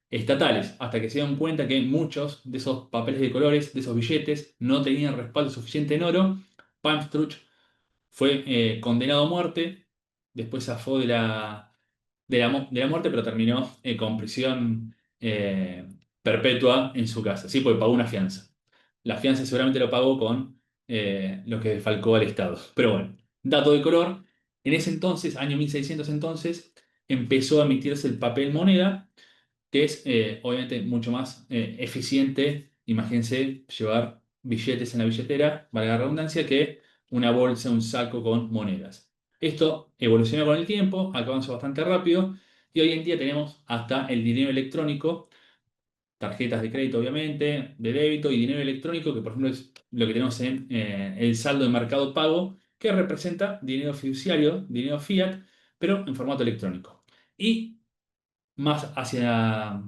estatales, hasta que se dieron cuenta que muchos de esos papeles de colores, de esos billetes, no tenían respaldo suficiente en oro. Palmstruch fue condenado a muerte, después zafó de la muerte, pero terminó con prisión perpetua en su casa, ¿sí? Porque pagó una fianza. La fianza seguramente lo pagó con lo que defalcó al Estado. Pero bueno, dato de color, en ese entonces, año 1600 entonces, empezó a emitirse el papel moneda, que es obviamente mucho más eficiente. Imagínense llevar billetes en la billetera, valga la redundancia, que una bolsa, un saco con monedas. Esto evolucionó con el tiempo, avanzó bastante rápido y hoy en día tenemos hasta el dinero electrónico tarjetas de crédito, obviamente, de débito y dinero electrónico, que por ejemplo es lo que tenemos en el saldo de Mercado Pago, que representa dinero fiduciario, dinero fiat, pero en formato electrónico. Y más hacia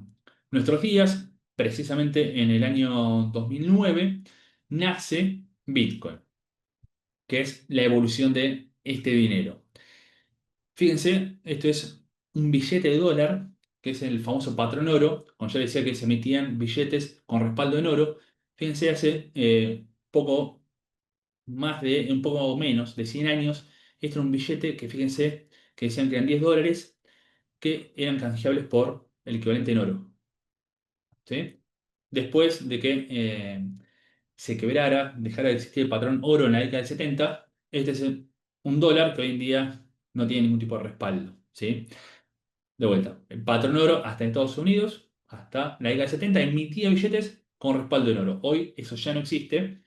nuestros días, precisamente en el año 2009, nace Bitcoin, que es la evolución de este dinero. Fíjense, esto es un billete de dólar, que es el famoso patrón oro. Como ya decía que se emitían billetes con respaldo en oro. Fíjense, hace un poco menos de 100 años, este era un billete que fíjense que decían que eran $10, que eran canjeables por el equivalente en oro. ¿Sí? Después de que se quebrara, dejara de existir el patrón oro en la década del 70, este es un dólar que hoy en día no tiene ningún tipo de respaldo. ¿Sí? De vuelta, el patrón oro hasta en Estados Unidos, hasta la década del 70, emitía billetes con respaldo en oro. Hoy eso ya no existe.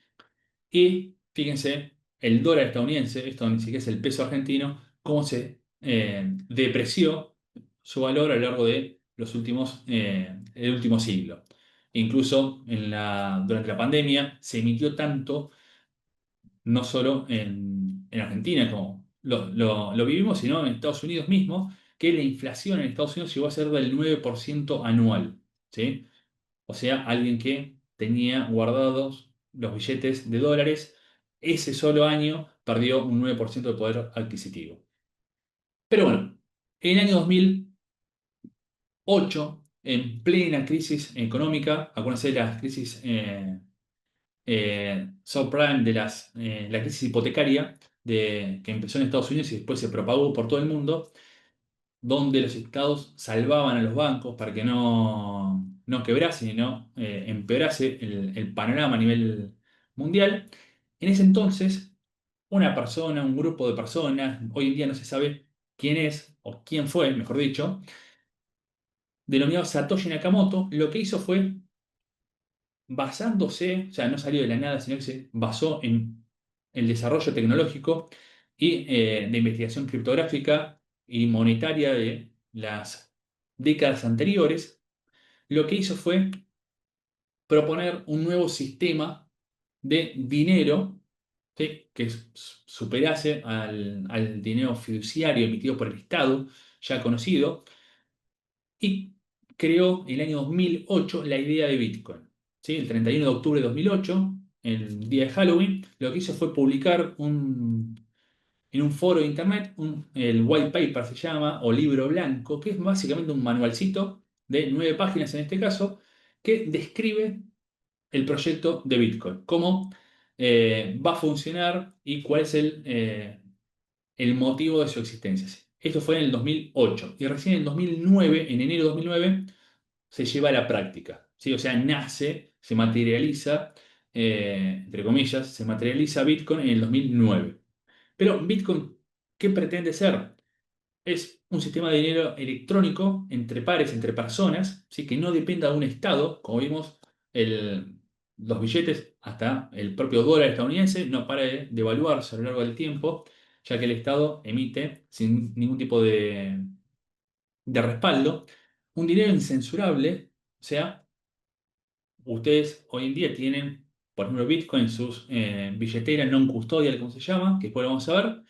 Y fíjense, el dólar estadounidense, esto ni siquiera es el peso argentino, cómo se depreció su valor a lo largo de el último siglo. Incluso durante la pandemia se emitió tanto, no solo en Argentina, como lo vivimos, sino en Estados Unidos mismo, que la inflación en Estados Unidos llegó a ser del 9% anual. ¿Sí? O sea, alguien que tenía guardados los billetes de dólares, ese solo año perdió un 9% de poder adquisitivo. Pero bueno, en el año 2008, en plena crisis económica, acuérdense de las crisis subprime, la crisis hipotecaria que empezó en Estados Unidos y después se propagó por todo el mundo, donde los estados salvaban a los bancos para que no quebrasen y no empeorase el panorama a nivel mundial. En ese entonces, una persona, un grupo de personas, hoy en día no se sabe quién es o quién fue, mejor dicho, denominado Satoshi Nakamoto, lo que hizo fue basándose, o sea, no salió de la nada, sino que se basó en el desarrollo tecnológico y de investigación criptográfica y monetaria de las décadas anteriores. Lo que hizo fue proponer un nuevo sistema de dinero, ¿sí? Que superase al dinero fiduciario emitido por el Estado, ya conocido, y creó en el año 2008 la idea de Bitcoin. ¿Sí? El 31 de octubre de 2008, el día de Halloween, lo que hizo fue publicar en un foro de internet el white paper se llama, o libro blanco, que es básicamente un manualcito de 9 páginas en este caso, que describe el proyecto de Bitcoin, cómo va a funcionar y cuál es el motivo de su existencia. Esto fue en el 2008 y recién en el 2009, en enero de 2009, se lleva a la práctica. ¿Sí? O sea, nace, se materializa, entre comillas, se materializa Bitcoin en el 2009. Pero Bitcoin, ¿qué pretende ser? Es un sistema de dinero electrónico entre pares, entre personas, ¿sí? Que no dependa de un Estado. Como vimos, los billetes, hasta el propio dólar estadounidense, no para de devaluarse a lo largo del tiempo, ya que el Estado emite sin ningún tipo de respaldo un dinero incensurable. O sea, ustedes hoy en día tienen, por ejemplo, Bitcoin en sus billeteras non custodial, como se llama, que después lo vamos a ver,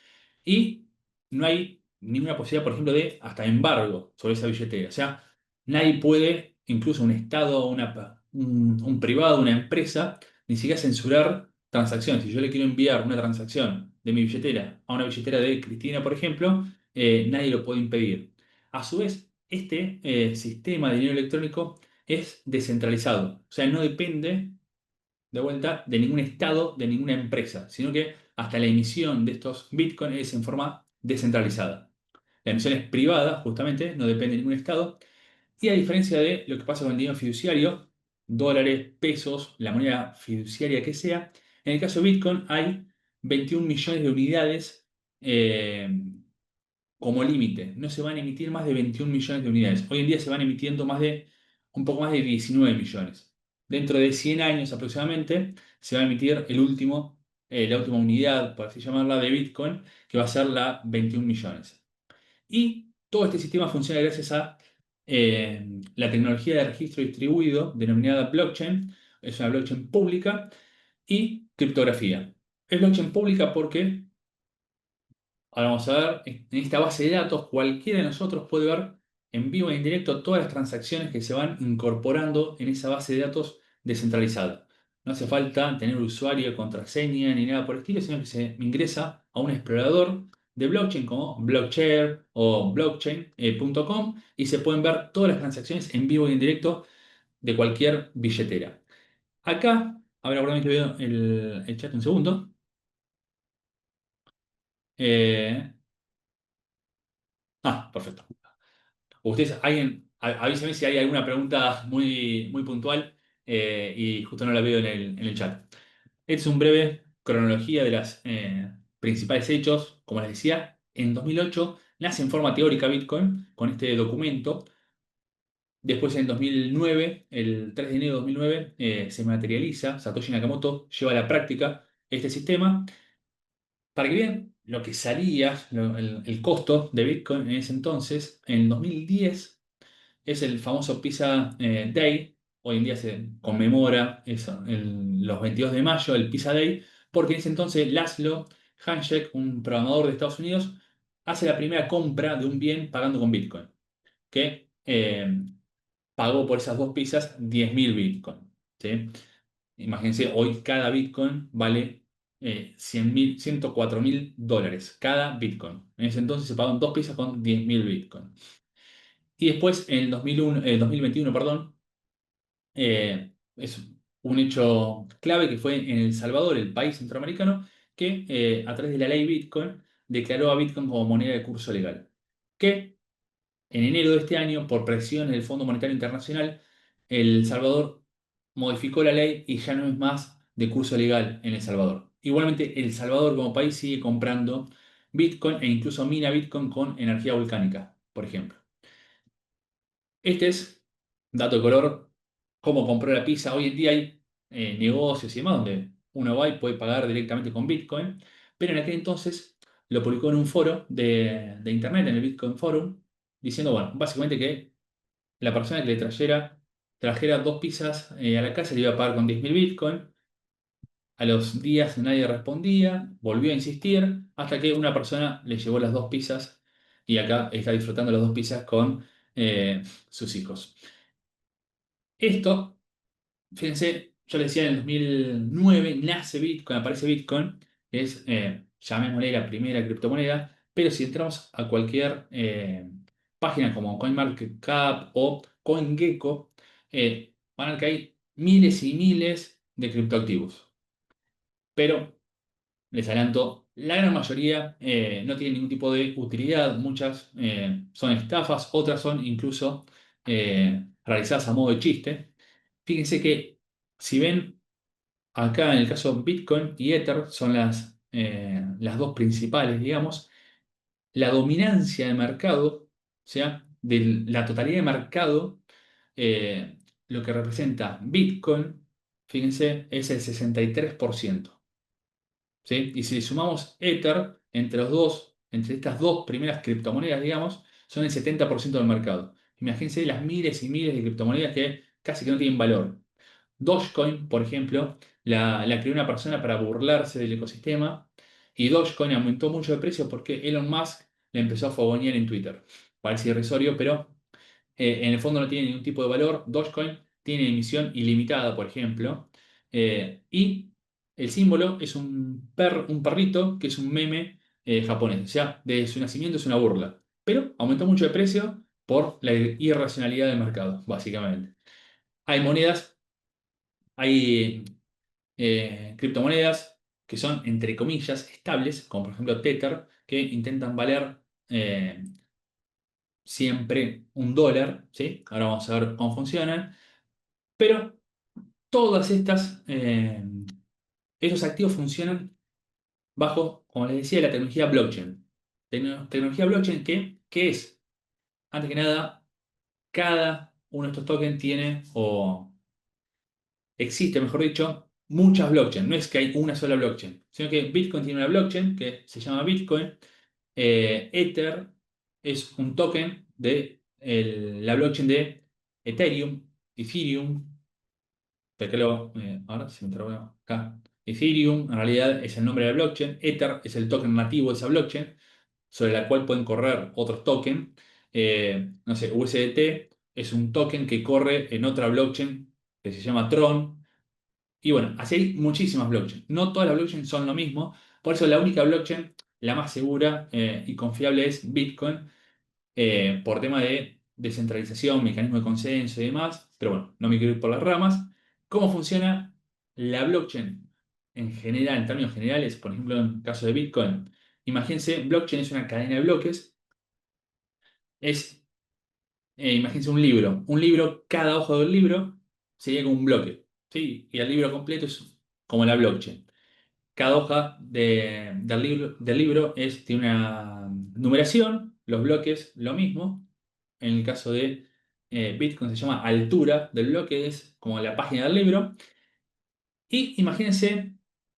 y no hay ninguna posibilidad, por ejemplo, de hasta embargo sobre esa billetera. O sea, nadie puede, incluso un Estado, un privado, una empresa, ni siquiera censurar transacciones. Si yo le quiero enviar una transacción de mi billetera a una billetera de Cristina, por ejemplo, nadie lo puede impedir. A su vez, este sistema de dinero electrónico es descentralizado. O sea, no depende, de vuelta, de ningún estado, de ninguna empresa, sino que hasta la emisión de estos bitcoins es en forma descentralizada. La emisión es privada, justamente, no depende de ningún estado. Y a diferencia de lo que pasa con el dinero fiduciario, dólares, pesos, la moneda fiduciaria que sea, en el caso de Bitcoin hay 21 millones de unidades eh, como límite. No se van a emitir más de 21 millones de unidades. Hoy en día se van emitiendo un poco más de 19 millones. Dentro de 100 años aproximadamente se va a emitir la última unidad, por así llamarla, de Bitcoin, que va a ser la 21 millones. Y todo este sistema funciona gracias a la tecnología de registro distribuido, denominada blockchain, es una blockchain pública, y criptografía. Es blockchain pública porque, ahora vamos a ver, en esta base de datos cualquiera de nosotros puede ver en vivo e en directo todas las transacciones que se van incorporando en esa base de datos descentralizada. No hace falta tener usuario, contraseña ni nada por el estilo, sino que se ingresa a un explorador de blockchain como Blockchain o blockchain.com y se pueden ver todas las transacciones en vivo y en directo de cualquier billetera. Acá, ahora probablemente veo el chat un segundo. Eh, Perfecto. Ustedes, avísenme si hay alguna pregunta muy, muy puntual y justo no la veo en el chat. Es un breve cronología de los principales hechos. Como les decía, en 2008 nace en forma teórica Bitcoin con este documento. Después, en 2009, el 3 de enero de 2009, se materializa. Satoshi Nakamoto lleva a la práctica este sistema. Para que vean lo que salía, el costo de Bitcoin en ese entonces, en 2010 es el famoso Pizza Day. Hoy en día se conmemora eso, los 22 de mayo, el Pizza Day, porque en ese entonces Laszlo Hanschek, un programador de Estados Unidos, hace la primera compra de un bien pagando con Bitcoin, que pagó por esas dos pizzas 10.000 Bitcoin. ¿Sí? Imagínense, hoy cada Bitcoin vale 100.000, $104.000 cada Bitcoin. En ese entonces se pagaron dos pizzas con 10.000 Bitcoin. Y después, en el 2021, perdón, es un hecho clave que fue en El Salvador, el país centroamericano, que a través de la ley Bitcoin declaró a Bitcoin como moneda de curso legal. Que en enero de este año, por presión del Fondo Monetario Internacional, El Salvador modificó la ley y ya no es más de curso legal en El Salvador. Igualmente, El Salvador como país sigue comprando Bitcoin e incluso mina Bitcoin con energía volcánica, por ejemplo. Este es, dato de color, cómo compró la pizza. Hoy en día hay negocios y demás donde uno va y puede pagar directamente con Bitcoin, pero en aquel entonces lo publicó en un foro de internet, en el Bitcoin Forum, diciendo, bueno, básicamente que la persona que le trajera dos pizzas a la casa le iba a pagar con 10.000 Bitcoin. A los días nadie respondía, volvió a insistir, hasta que una persona le llevó las dos pizzas y acá está disfrutando las dos pizzas con sus hijos. Esto, fíjense, yo le decía en el 2009 nace Bitcoin, aparece Bitcoin, es, llamémosle la primera criptomoneda, pero si entramos a cualquier página como CoinMarketCap o CoinGecko, van a ver que hay miles y miles de criptoactivos. Pero les adelanto, la gran mayoría no tienen ningún tipo de utilidad, muchas son estafas, otras son incluso realizadas a modo de chiste. Fíjense que si ven acá en el caso Bitcoin y Ether son las dos principales, digamos, la dominancia de mercado, o sea, de la totalidad de mercado, eh, lo que representa Bitcoin, fíjense, es el 63%. ¿Sí? Y si sumamos Ether, entre estas dos primeras criptomonedas, digamos, son el 70% del mercado. Imagínense las miles y miles de criptomonedas que casi que no tienen valor. Dogecoin, por ejemplo, la creó una persona para burlarse del ecosistema y Dogecoin aumentó mucho de precio porque Elon Musk le empezó a fogonear en Twitter. Parece irrisorio, pero en el fondo no tiene ningún tipo de valor. Dogecoin tiene emisión ilimitada, por ejemplo, y el símbolo es un perrito que es un meme japonés. O sea, desde su nacimiento es una burla. Pero aumentó mucho de precio por la irracionalidad del mercado, básicamente. Hay monedas, hay criptomonedas que son, entre comillas, estables, como por ejemplo Tether, que intentan valer siempre $1, ¿sí? Ahora vamos a ver cómo funcionan. Pero todas estos activos funcionan bajo, como les decía, la tecnología blockchain. Tecnología blockchain que es, antes que nada, cada uno de estos tokens tiene, o existe, mejor dicho, muchas blockchains. No es que hay una sola blockchain, sino que Bitcoin tiene una blockchain que se llama Bitcoin. Ether es un token de la blockchain de Ethereum, Ethereum, ahora se me trabó acá. Ethereum en realidad es el nombre de la blockchain, Ether es el token nativo de esa blockchain, sobre la cual pueden correr otros tokens. No sé, USDT es un token que corre en otra blockchain que se llama Tron. Y bueno, así hay muchísimas blockchains. No todas las blockchains son lo mismo. Por eso la única blockchain, la más segura y confiable es Bitcoin, por tema de descentralización, mecanismo de consenso y demás. Pero bueno, no me quiero ir por las ramas. ¿Cómo funciona la blockchain en general, en términos generales? Por ejemplo, en el caso de Bitcoin. Imagínense, blockchain es una cadena de bloques. Imagínense un libro. Un libro, cada hoja del libro sería como un bloque. ¿Sí? Y el libro completo es como la blockchain. Cada hoja del libro tiene una numeración, los bloques lo mismo. En el caso de Bitcoin se llama altura del bloque, es como la página del libro. Y imagínense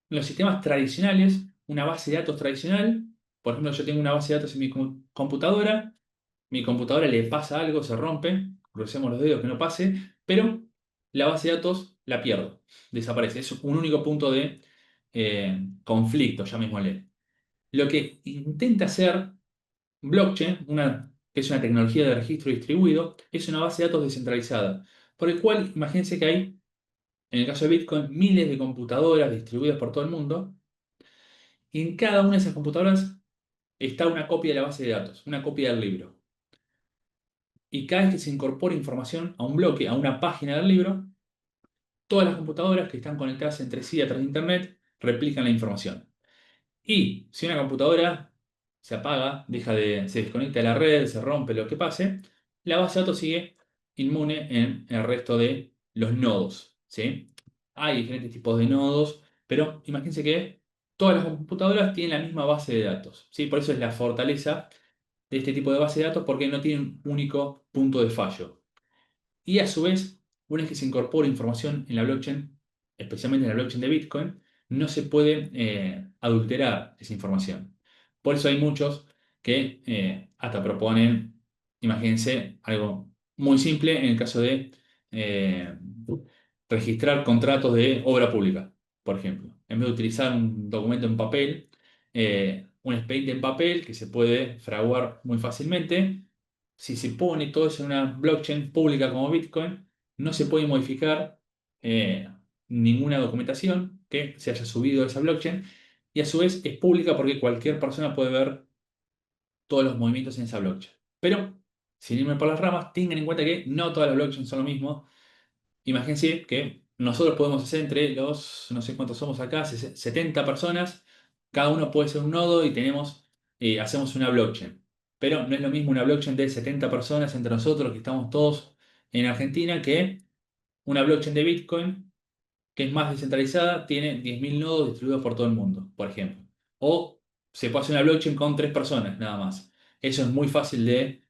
los sistemas tradicionales, una base de datos tradicional. Por ejemplo, yo tengo una base de datos en mi computadora. Mi computadora le pasa algo, se rompe, crucemos los dedos que no pase, pero la base de datos la pierdo, desaparece. Es un único punto de conflicto, llamémosle. Lo que intenta hacer blockchain, que es una tecnología de registro distribuido, es una base de datos descentralizada, por el cual imagínense que hay, en el caso de Bitcoin, miles de computadoras distribuidas por todo el mundo, y en cada una de esas computadoras está una copia de la base de datos, una copia del libro. Y cada vez que se incorpora información a un bloque, a una página del libro, todas las computadoras que están conectadas entre sí a través de Internet replican la información. Y si una computadora se apaga, se desconecta de la red, se rompe, lo que pase, la base de datos sigue inmune en el resto de los nodos. ¿Sí? Hay diferentes tipos de nodos, pero imagínense que todas las computadoras tienen la misma base de datos. ¿Sí? Por eso es la fortaleza de este tipo de base de datos, porque no tienen un único punto de fallo. Y a su vez, una vez que se incorpora información en la blockchain, especialmente en la blockchain de Bitcoin, no se puede adulterar esa información. Por eso hay muchos que hasta proponen, imagínense, algo muy simple en el caso de eh, registrar contratos de obra pública, por ejemplo. En vez de utilizar un documento en papel, un expediente en papel que se puede fraguar muy fácilmente. Si se pone todo eso en una blockchain pública como Bitcoin, no se puede modificar eh, ninguna documentación que se haya subido a esa blockchain, y a su vez es pública porque cualquier persona puede ver todos los movimientos en esa blockchain. Pero, sin irme por las ramas, tengan en cuenta que no todas las blockchains son lo mismo. Imagínense que nosotros podemos hacer entre los, no sé cuántos somos acá, 70 personas, cada uno puede ser un nodo y hacemos una blockchain. Pero no es lo mismo una blockchain de 70 personas entre nosotros, que estamos todos en Argentina, que una blockchain de Bitcoin, que es más descentralizada, tiene 10.000 nodos distribuidos por todo el mundo, por ejemplo. O se puede hacer una blockchain con 3 personas, nada más. Eso es muy fácil de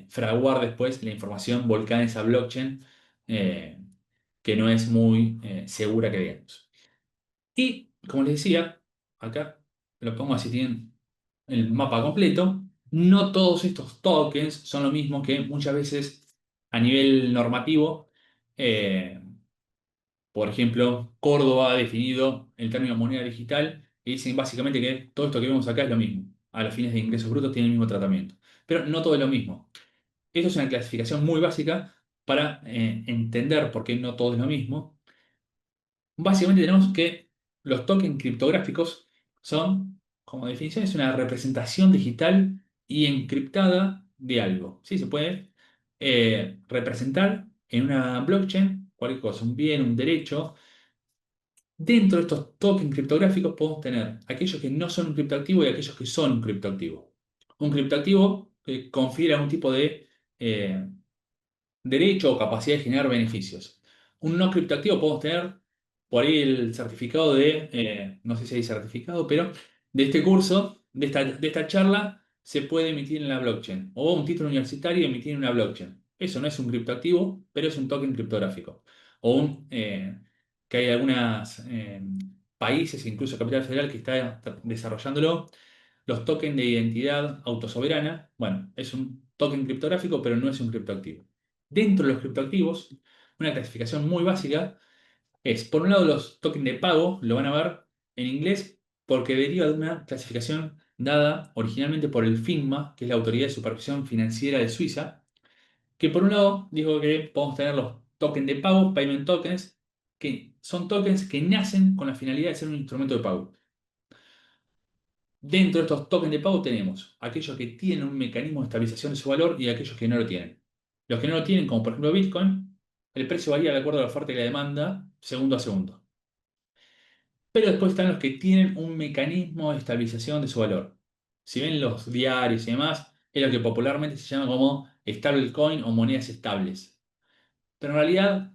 fraguar después la información volcada en esa blockchain. eh, que no es muy segura que digamos. Y como les decía, acá lo pongo así, tienen el mapa completo. No todos estos tokens son lo mismo, que muchas veces a nivel normativo, eh, por ejemplo, Córdoba ha definido el término moneda digital y dicen básicamente que todo esto que vemos acá es lo mismo. A los fines de ingresos brutos tiene el mismo tratamiento. Pero no todo es lo mismo. Esto es una clasificación muy básica para entender por qué no todo es lo mismo. Básicamente tenemos que los tokens criptográficos son, como definición, es una representación digital y encriptada de algo. ¿Sí? Se puede representar en una blockchain cualquier cosa, un bien, un derecho. Dentro de estos tokens criptográficos podemos tener aquellos que no son un criptoactivo y aquellos que son un criptoactivo. Un criptoactivo confiere algún tipo de derecho o capacidad de generar beneficios. Un no criptoactivo podemos tener por ahí el certificado no sé si hay certificado, pero de este curso, de esta charla, se puede emitir en la blockchain. O un título universitario emitir en una blockchain. Eso no es un criptoactivo, pero es un token criptográfico. O que hay algunos países, incluso Capital Federal, que está desarrollándolo, los tokens de identidad autosoberana. Bueno, es un token criptográfico, pero no es un criptoactivo. Dentro de los criptoactivos, una clasificación muy básica es, por un lado, los tokens de pago, lo van a ver en inglés, porque deriva de una clasificación dada originalmente por el FINMA, que es la Autoridad de Supervisión Financiera de Suiza, que por un lado dijo que podemos tener los tokens de pago, payment tokens, que son tokens que nacen con la finalidad de ser un instrumento de pago. Dentro de estos tokens de pago tenemos aquellos que tienen un mecanismo de estabilización de su valor y aquellos que no lo tienen. Los que no lo tienen, como por ejemplo Bitcoin, el precio varía de acuerdo a la oferta y la demanda, segundo a segundo. Pero después están los que tienen un mecanismo de estabilización de su valor. Si ven los diarios y demás, es lo que popularmente se llama como stablecoin o monedas estables. Pero en realidad,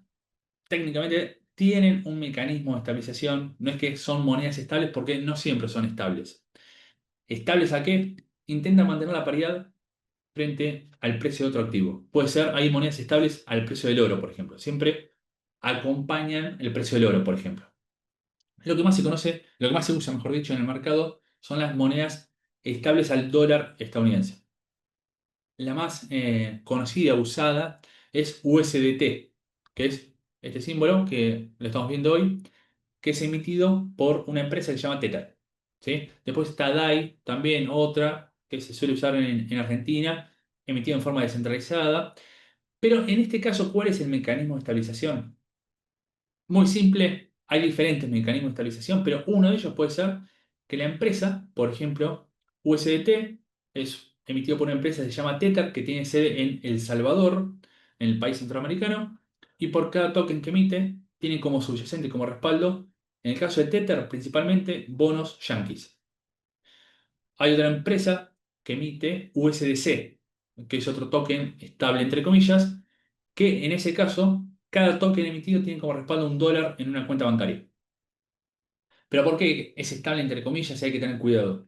técnicamente, tienen un mecanismo de estabilización. No es que son monedas estables porque no siempre son estables. ¿Estables a qué? Intentan mantener la paridad frente al precio de otro activo. Puede ser, hay monedas estables al precio del oro, por ejemplo. Siempre acompañan el precio del oro, por ejemplo. Lo que más se conoce, lo que más se usa, mejor dicho, en el mercado son las monedas estables al dólar estadounidense. La más conocida, usada, es USDT, que es este símbolo que lo estamos viendo hoy, que es emitido por una empresa que se llama Tether. ¿Sí? Después está DAI, también otra que se suele usar en Argentina, emitida en forma descentralizada. Pero en este caso, ¿cuál es el mecanismo de estabilización? Muy simple, hay diferentes mecanismos de estabilización, pero uno de ellos puede ser que la empresa, por ejemplo, USDT, es emitido por una empresa que se llama Tether, que tiene sede en El Salvador, en el país centroamericano, y por cada token que emite, tiene como subyacente, como respaldo, en el caso de Tether, principalmente bonos yankees. Hay otra empresa que emite USDC, que es otro token estable, entre comillas, que en ese caso, cada token emitido tiene como respaldo un dólar en una cuenta bancaria. Pero ¿por qué es estable, entre comillas, y hay que tener cuidado?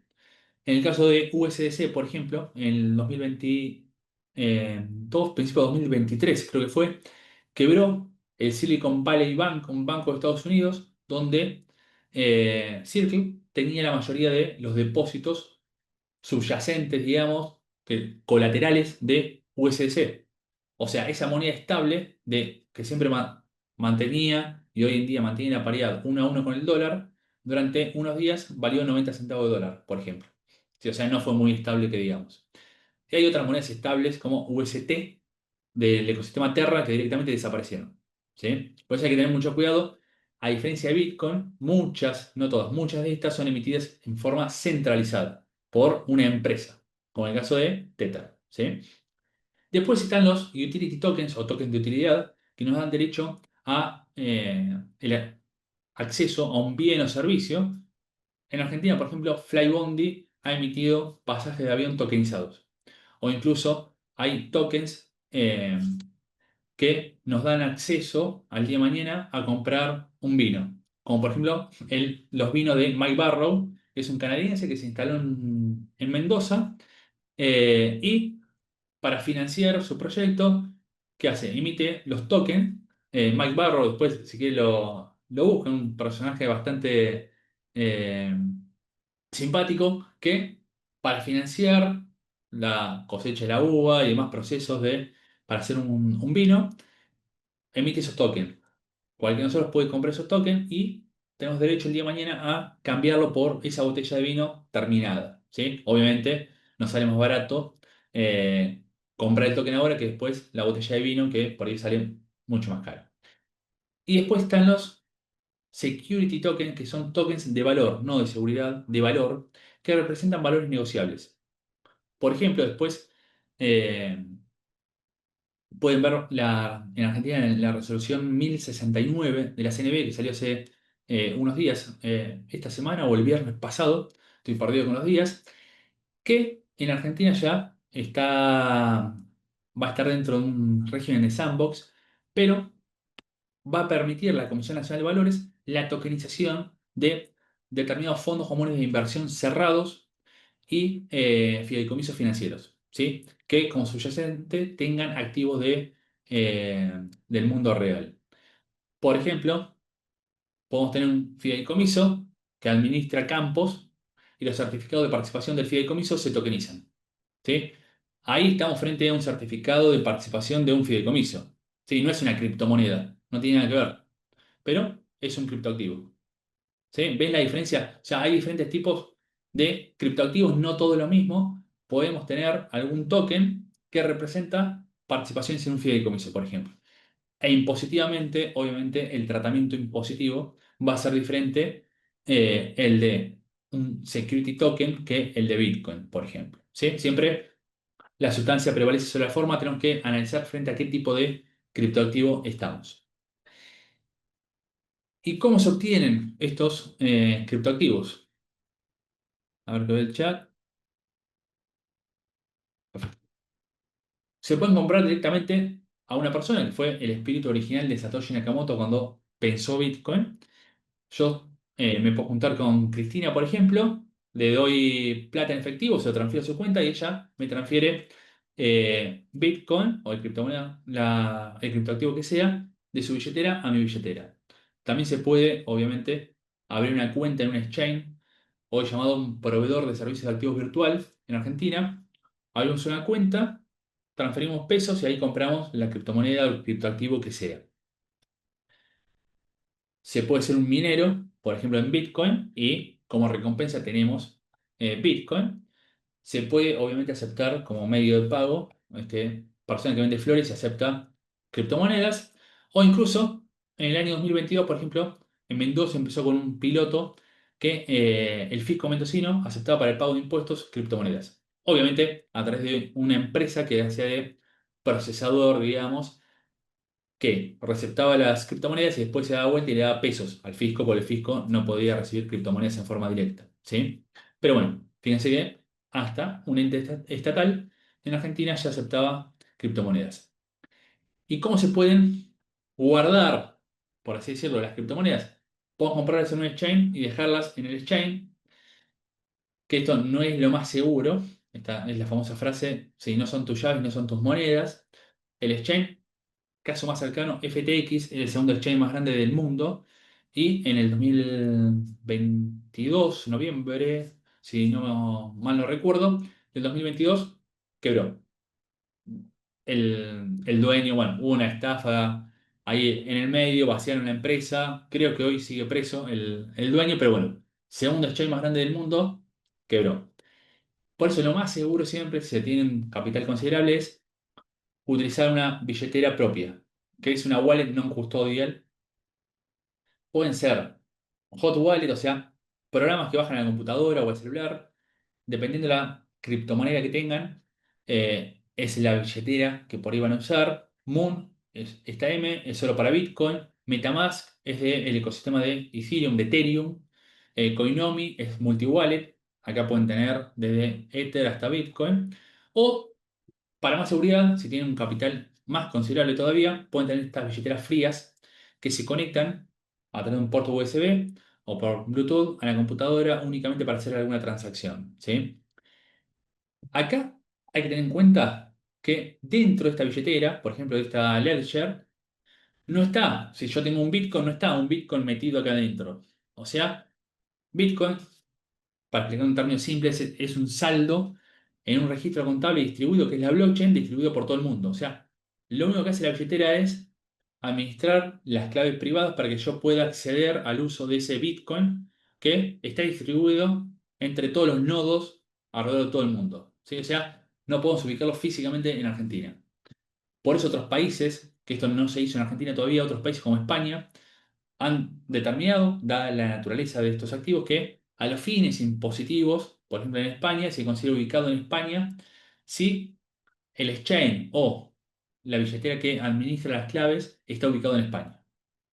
En el caso de USDC, por ejemplo, en el 2022, principio de 2023, creo que fue, quebró el Silicon Valley Bank, un banco de Estados Unidos, donde Circle tenía la mayoría de los depósitos subyacentes, digamos, colaterales de USDC. O sea, esa moneda estable que siempre mantenía y hoy en día mantiene la paridad 1 a 1 con el dólar, durante unos días valió 90 centavos de dólar, por ejemplo. Sí, o sea, no fue muy estable que digamos. Y hay otras monedas estables como UST del ecosistema Terra que directamente desaparecieron. ¿Sí? Por eso hay que tener mucho cuidado. A diferencia de Bitcoin, muchas, no todas, muchas de estas son emitidas en forma centralizada por una empresa, como en el caso de Tether. ¿Sí? Después están los utility tokens o tokens de utilidad que nos dan derecho a el acceso a un bien o servicio. En Argentina, por ejemplo, Flybondi ha emitido pasajes de avión tokenizados. O incluso hay tokens que nos dan acceso al día de mañana a comprar un vino. Como por ejemplo los vinos de Mike Barrow, que es un canadiense que se instaló en Mendoza y para financiar su proyecto, ¿qué hace? Emite los tokens. Mike Barrow, después, si quiere, lo busca, un personaje bastante eh, simpático que para financiar la cosecha de la uva y demás procesos para hacer un vino, emite esos tokens. Cualquiera de nosotros puede comprar esos tokens y tenemos derecho el día de mañana a cambiarlo por esa botella de vino terminada. ¿Sí? Obviamente nos sale más barato comprar el token ahora que después la botella de vino que por ahí sale mucho más caro. Y después están los security tokens, que son tokens de valor, no de seguridad, de valor, que representan valores negociables. Por ejemplo, después eh, pueden ver en Argentina en la resolución 1069 de la CNB que salió hace unos días, esta semana o el viernes pasado, estoy perdido con los días, que en Argentina ya va a estar dentro de un régimen de sandbox, pero va a permitir la Comisión Nacional de Valores la tokenización de determinados fondos comunes de inversión cerrados y fideicomisos financieros, ¿sí? Que como subyacente tengan activos del mundo real. Por ejemplo, podemos tener un fideicomiso que administra campos y los certificados de participación del fideicomiso se tokenizan. ¿Sí? Ahí estamos frente a un certificado de participación de un fideicomiso. Sí, no es una criptomoneda, no tiene nada que ver, pero es un criptoactivo. ¿Sí? ¿Ves la diferencia? O sea, hay diferentes tipos de criptoactivos, no todo lo mismo. Podemos tener algún token que representa participaciones en un fideicomiso, por ejemplo. E impositivamente, obviamente, el tratamiento impositivo va a ser diferente el de un security token que el de Bitcoin, por ejemplo. ¿Sí? Siempre la sustancia prevalece sobre la forma, tenemos que analizar frente a qué tipo de criptoactivo estamos. ¿Y cómo se obtienen estos criptoactivos? A ver qué ve el chat. Se pueden comprar directamente a una persona, que fue el espíritu original de Satoshi Nakamoto cuando pensó Bitcoin. Yo me puedo juntar con Cristina, por ejemplo, le doy plata en efectivo, se lo transfiero a su cuenta y ella me transfiere Bitcoin o el criptomoneda, el criptoactivo que sea, de su billetera a mi billetera. También se puede, obviamente, abrir una cuenta en un exchange, hoy llamado un proveedor de servicios de activos virtual en Argentina. Abrimos una cuenta, transferimos pesos y ahí compramos la criptomoneda o el criptoactivo que sea. Se puede ser un minero, por ejemplo, en Bitcoin, y como recompensa tenemos Bitcoin. Se puede, obviamente, aceptar como medio de pago. Persona que vende flores y acepta criptomonedas. O incluso, en el año 2022, por ejemplo, en Mendoza empezó con un piloto que el fisco mendocino aceptaba para el pago de impuestos criptomonedas. Obviamente, a través de una empresa que hacía de procesador, digamos, que receptaba las criptomonedas y después se daba vuelta y le daba pesos al fisco, porque el fisco no podía recibir criptomonedas en forma directa, ¿sí? Pero bueno, fíjense que hasta un ente estatal en Argentina ya aceptaba criptomonedas. ¿Y cómo se pueden guardar, por así decirlo, las criptomonedas? Podemos comprarlas en un exchange y dejarlas en el exchange, que esto no es lo más seguro. Esta es la famosa frase, si no son tus llaves, no son tus monedas. El exchange caso más cercano, FTX es el segundo exchange más grande del mundo y en el 2022, noviembre, si no mal no recuerdo, del 2022 quebró. El dueño, bueno, hubo una estafa ahí en el medio, vaciaron la empresa, creo que hoy sigue preso el dueño, pero bueno, segundo exchange más grande del mundo, quebró. Por eso lo más seguro siempre, si se tiene un capital considerable, es utilizar una billetera propia, que es una wallet non custodial. Pueden ser hot wallet, o sea, programas que bajan a la computadora o al celular, dependiendo de la criptomoneda que tengan, es la billetera que por ahí van a usar. Moon, esta M, es solo para Bitcoin. MetaMask es del ecosistema de Ethereum, de Ethereum. Coinomi es multi-wallet. Acá pueden tener desde Ether hasta Bitcoin. O para más seguridad, si tienen un capital más considerable todavía, pueden tener estas billeteras frías que se conectan a través de un puerto USB o por Bluetooth a la computadora únicamente para hacer alguna transacción, ¿sí? Acá hay que tener en cuenta que dentro de esta billetera, por ejemplo, de esta Ledger, no está, si yo tengo un Bitcoin, no está un Bitcoin metido acá adentro. O sea, Bitcoin para explicar en términos simples, es un saldo en un registro contable distribuido, que es la blockchain, distribuido por todo el mundo. O sea, lo único que hace la billetera es administrar las claves privadas para que yo pueda acceder al uso de ese Bitcoin que está distribuido entre todos los nodos alrededor de todo el mundo. ¿Sí? O sea, no podemos ubicarlo físicamente en Argentina. Por eso otros países, que esto no se hizo en Argentina todavía, otros países como España, han determinado, dada la naturaleza de estos activos, que a los fines impositivos, por ejemplo en España, se considera ubicado en España si el exchange o la billetera que administra las claves está ubicado en España.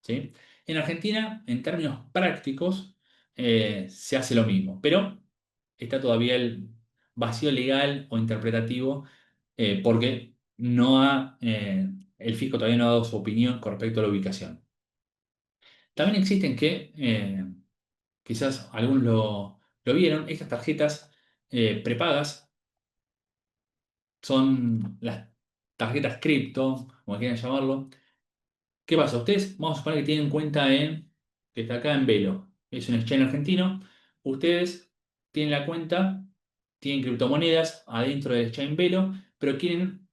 ¿Sí? En Argentina, en términos prácticos, se hace lo mismo, pero está todavía el vacío legal o interpretativo porque el fisco todavía no ha dado su opinión con respecto a la ubicación. También existen que, quizás algunos lo vieron, estas tarjetas prepagas son las tarjetas cripto, como quieran llamarlo. ¿Qué pasa? Ustedes, vamos a suponer que tienen cuenta que está acá en Velo, es un exchange argentino. Ustedes tienen la cuenta, tienen criptomonedas adentro del exchange Velo, pero quieren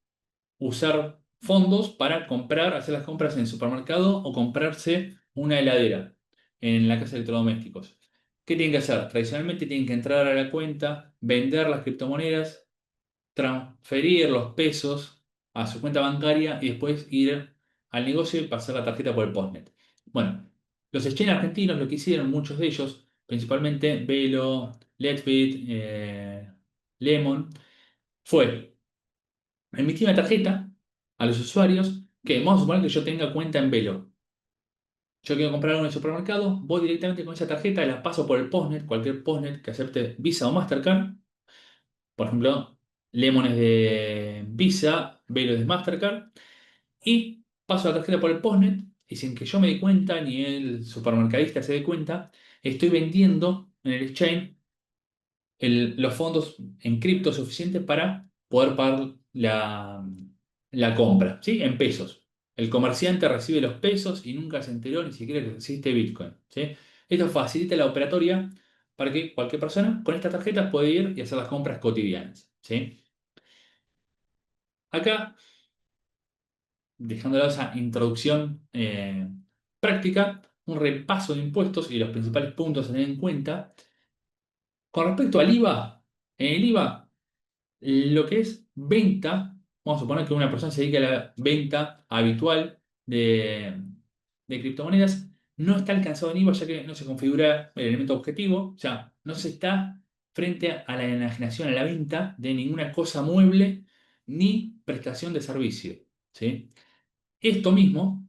usar fondos para comprar, hacer las compras en el supermercado o comprarse una heladera en la casa de electrodomésticos. ¿Qué tienen que hacer? Tradicionalmente tienen que entrar a la cuenta, vender las criptomonedas, transferir los pesos a su cuenta bancaria y después ir al negocio y pasar la tarjeta por el postnet. Bueno, los exchange argentinos lo que hicieron, muchos de ellos, principalmente Velo, Letbit, Lemon, fue emitir una tarjeta a los usuarios que vamos a suponer que yo tenga cuenta en Velo. Yo quiero comprar algo en el supermercado, voy directamente con esa tarjeta, la paso por el postnet, cualquier postnet que acepte Visa o Mastercard. Por ejemplo, Lemon es de Visa, Velo es de Mastercard. Y paso la tarjeta por el postnet y sin que yo me dé cuenta ni el supermercadista se dé cuenta, estoy vendiendo en el exchange los fondos en cripto suficientes para poder pagar la compra, ¿sí? En pesos. El comerciante recibe los pesos y nunca se enteró ni siquiera que existe Bitcoin, ¿sí? Esto facilita la operatoria para que cualquier persona con estas tarjetas pueda ir y hacer las compras cotidianas, ¿sí? Acá, dejando de lado esa introducción práctica, un repaso de impuestos y los principales puntos a tener en cuenta. Con respecto al IVA, en el IVA, lo que es venta, vamos a suponer que una persona se dedica a la venta habitual de criptomonedas, no está alcanzado en IVA ya que no se configura el elemento objetivo, o sea, no se está frente a la enajenación, a la venta de ninguna cosa mueble ni prestación de servicio, ¿sí? Esto mismo